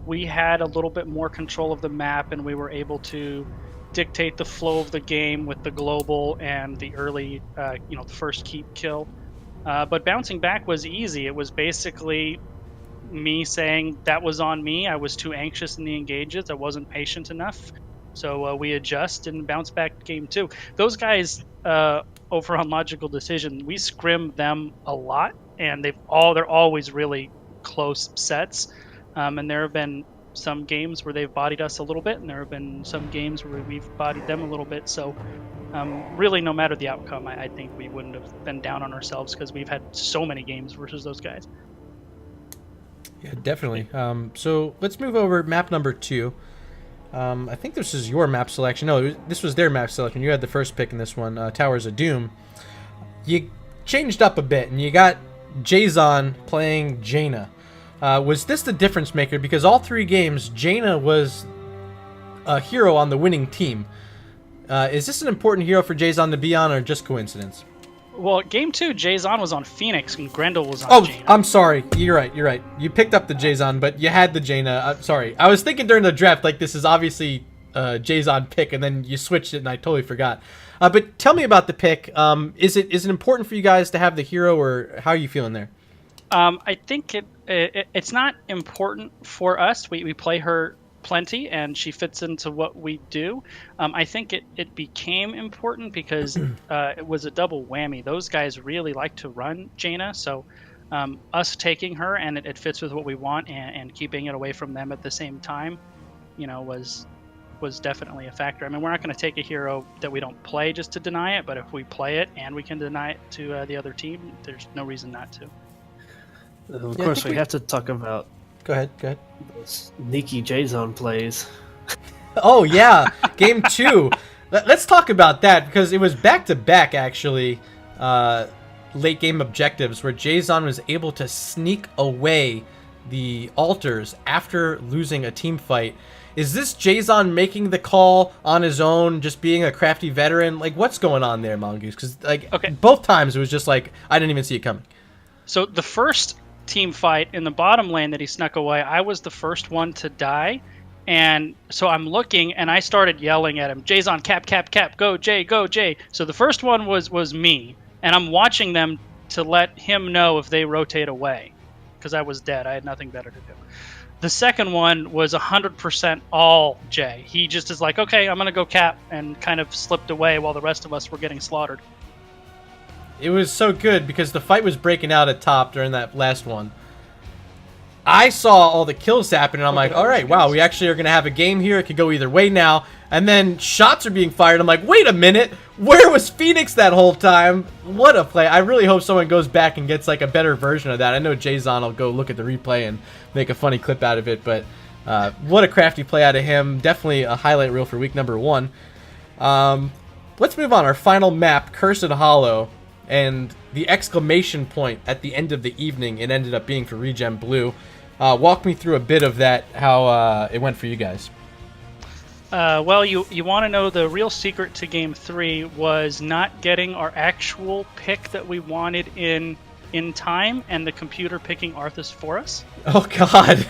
we had a little bit more control of the map, and we were able to dictate the flow of the game with the global and the early, the first keep kill. But bouncing back was easy. It was basically me saying that was on me. I was too anxious in the engages. I wasn't patient enough. So we adjust and bounce back game 2. Those guys over on Logical Decision, we scrim them a lot, and they're always really close sets. And there have been some games where they've bodied us a little bit, and there have been some games where we've bodied them a little bit. So really, no matter the outcome, I think we wouldn't have been down on ourselves because we've had so many games versus those guys. Yeah, definitely. So let's move over map number 2. I think this is your map selection. No, this was their map selection. You had the first pick in this one, Towers of Doom. You changed up a bit, and you got Jason playing Jaina. Was this the difference maker? Because all 3 games, Jaina was a hero on the winning team. Is this an important hero for Jason to be on, or just coincidence? Well, game 2, Jason was on Phoenix and Grendel was on Jaina. I'm sorry. You're right. You picked up the Jason, but you had the Jaina. I'm sorry. I was thinking during the draft, like, this is obviously a Jason pick, and then you switched it, and I totally forgot. But tell me about the pick. Is it important for you guys to have the hero, or how are you feeling there? I think it's not important for us. We play her plenty, and she fits into what we do. I think it became important because it was a double whammy. Those guys really like to run Jaina, so us taking her and it fits with what we want, and keeping it away from them at the same time, was definitely a factor. I mean, we're not going to take a hero that we don't play just to deny it, but if we play it and we can deny it to the other team, there's no reason not to. Of course, we have to talk about Go ahead. those sneaky J-Zone plays. Oh, yeah. Game 2. Let's talk about that, because it was back-to-back, actually, late game objectives, where Jason was able to sneak away the altars after losing a team fight. Is this Jason making the call on his own, just being a crafty veteran? Like, what's going on there, Mongoose? Because, both times it was just like, I didn't even see it coming. So the first team fight in the bottom lane that he snuck away, I was the first one to die, and so I'm looking and I started yelling at him, Jason, cap, go Jay. So the first one was me, and I'm watching them to let him know if they rotate away, because I was dead. I had nothing better to do. The second one was 100% all Jay. He just is like, okay, I'm gonna go cap, and kind of slipped away while the rest of us were getting slaughtered. It was so good because the fight was breaking out at top during that last one. I saw all the kills happen, and I'm like, all right, wow, we actually are going to have a game here. It could go either way now. And then shots are being fired. I'm like, wait a minute. Where was Phoenix that whole time? What a play. I really hope someone goes back and gets like a better version of that. I know Jason will go look at the replay and make a funny clip out of it, but what a crafty play out of him. Definitely a highlight reel for week number 1. Let's move on. Our final map, Cursed Hollow. And the exclamation point at the end of the evening, it ended up being for ReGen Blue. Walk me through a bit of that, how it went for you guys. Well, you want to know the real secret to Game 3 was not getting our actual pick that we wanted in time, and the computer picking Arthas for us. Oh, God.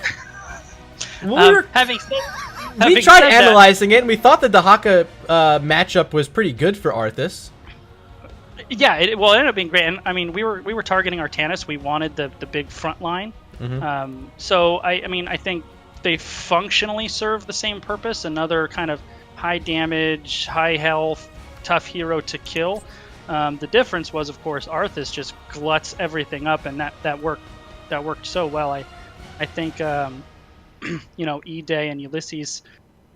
We tried analyzing it, and we thought that the Haka matchup was pretty good for Arthas. Yeah, it ended up being great. And I mean, we were targeting Artanis. We wanted the big front line. Mm-hmm. So I think they functionally serve the same purpose. Another kind of high damage, high health, tough hero to kill. The difference was, of course, Arthas just gluts everything up, and that worked so well. I think E-Day and Ulysses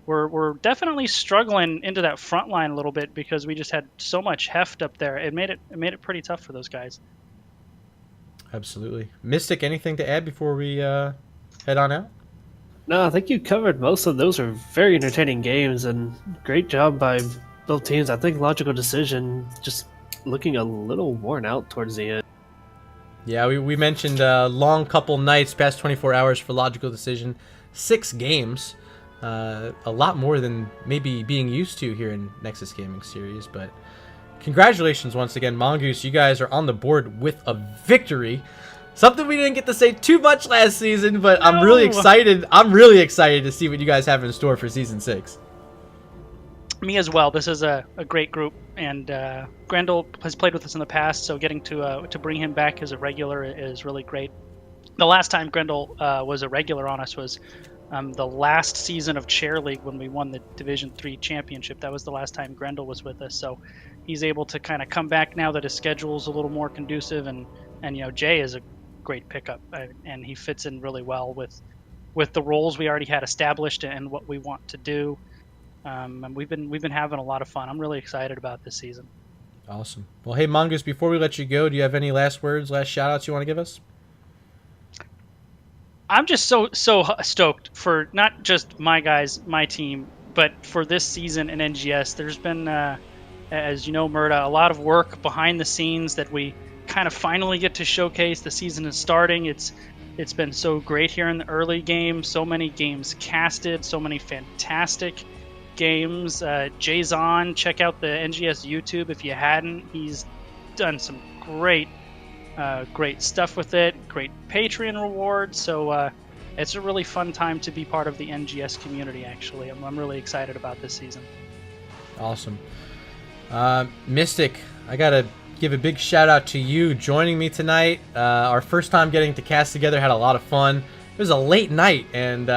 were definitely struggling into that front line a little bit because we just had so much heft up there. It made it pretty tough for those guys. Absolutely. Mystic, anything to add before we head on out? No, I think you covered most of those. Are very entertaining games, and great job by both teams. I think Logical Decision just looking a little worn out towards the end. Yeah, we mentioned long couple nights, past 24 hours for Logical Decision. 6 games. A lot more than maybe being used to here in Nexus Gaming Series, but congratulations once again, Mongoose. You guys are on the board with a victory. Something we didn't get to say too much last season, but no. I'm really excited. I'm really excited to see what you guys have in store for Season 6. Me as well. This is a great group, and Grendel has played with us in the past, so getting to bring him back as a regular is really great. The last time Grendel was a regular on us was the last season of Chair League when we won the Division 3 championship. That was the last time Grendel was with us, so he's able to kind of come back now that his schedule is a little more conducive, and Jay is a great pickup, and he fits in really well with the roles we already had established and what we want to do. And we've been having a lot of fun. I'm really excited about this season. Awesome. Well, hey Mongoose, before we let you go, do you have any last words, last shout outs you want to give us? I'm just so stoked for not just my guys, my team, but for this season in NGS. There's been, as you know, Murda, a lot of work behind the scenes that we kind of finally get to showcase. The season is starting. It's It's been so great here in the early game. So many games casted. So many fantastic games. Jason, check out the NGS YouTube if you hadn't. He's done some great stuff with it. Great Patreon rewards. So it's a really fun time to be part of the NGS community, actually. I'm really excited about this season. Awesome. Mystic, I got to give a big shout out to you joining me tonight. Our first time getting to cast together, had a lot of fun. It was a late night, and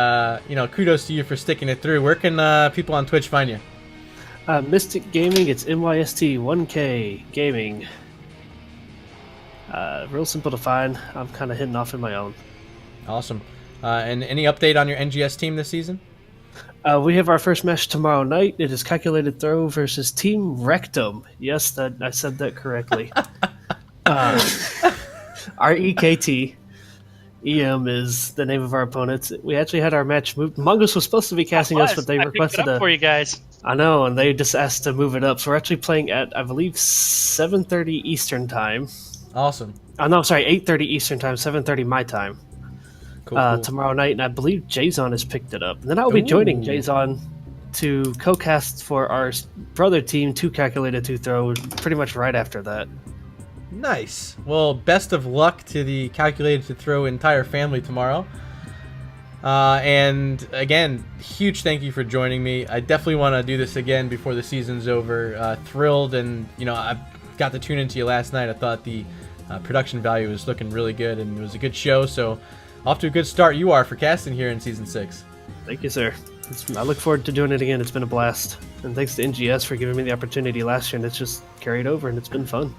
kudos to you for sticking it through. Where can people on Twitch find you? Mystic Gaming, it's MYST1K Gaming. Real simple to find. I'm kind of hitting off in my own. Awesome. And any update on your NGS team this season? We have our first match tomorrow night. It is Calculated Throw versus Team Rectum. Yes, I said that correctly. REKT. EM is the name of our opponents. We actually had our match moved. Mongoose was supposed to be casting us, but they requested for you guys. I know, and they just asked to move it up. So we're actually playing at, I believe, 7:30 Eastern time. Awesome. Oh no, sorry, 8:30 Eastern time, 7:30 my time. Cool. Tomorrow night, and I believe Jason has picked it up. And then I'll be joining Jason to co-cast for our brother team, 2 Calculated 2 Throw, pretty much right after that. Nice. Well, best of luck to the Calculated to Throw entire family tomorrow. And again, huge thank you for joining me. I definitely want to do this again before the season's over. Thrilled, and I got to tune into you last night. I thought the production value was looking really good, and it was a good show. So off to a good start you are for casting here in Season 6. Thank you, sir. I look forward to doing it again. It's been a blast. And thanks to NGS for giving me the opportunity last year, and it's just carried over, and it's been fun.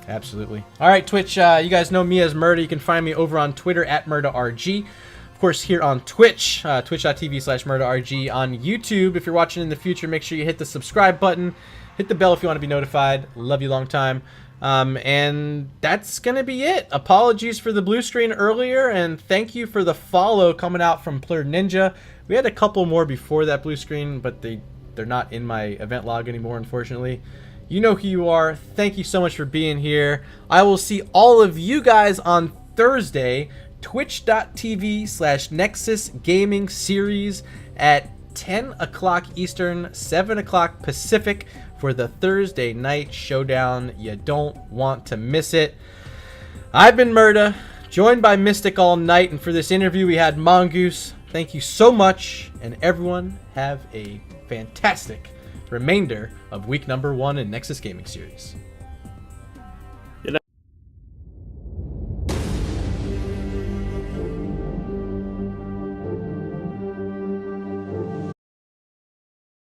Absolutely. All right, Twitch, you guys know me as Murda. You can find me over on Twitter at MurdaRG. Of course, here on Twitch, twitch.tv/MurdaRG. On YouTube, if you're watching in the future, make sure you hit the subscribe button. Hit the bell if you want to be notified. Love you long time. And that's going to be it. Apologies for the blue screen earlier, and thank you for the follow coming out from Plur Ninja. We had a couple more before that blue screen, but they're not in my event log anymore, unfortunately. You know who you are. Thank you so much for being here. I will see all of you guys on Thursday, twitch.tv/Nexus Gaming Series at 10 o'clock Eastern, 7 o'clock Pacific for the Thursday night showdown. You don't want to miss it. I've been Murda, joined by Mystic all night, and for this interview we had Mongoose. Thank you so much, and everyone have a fantastic remainder of week number 1 in Nexus Gaming Series.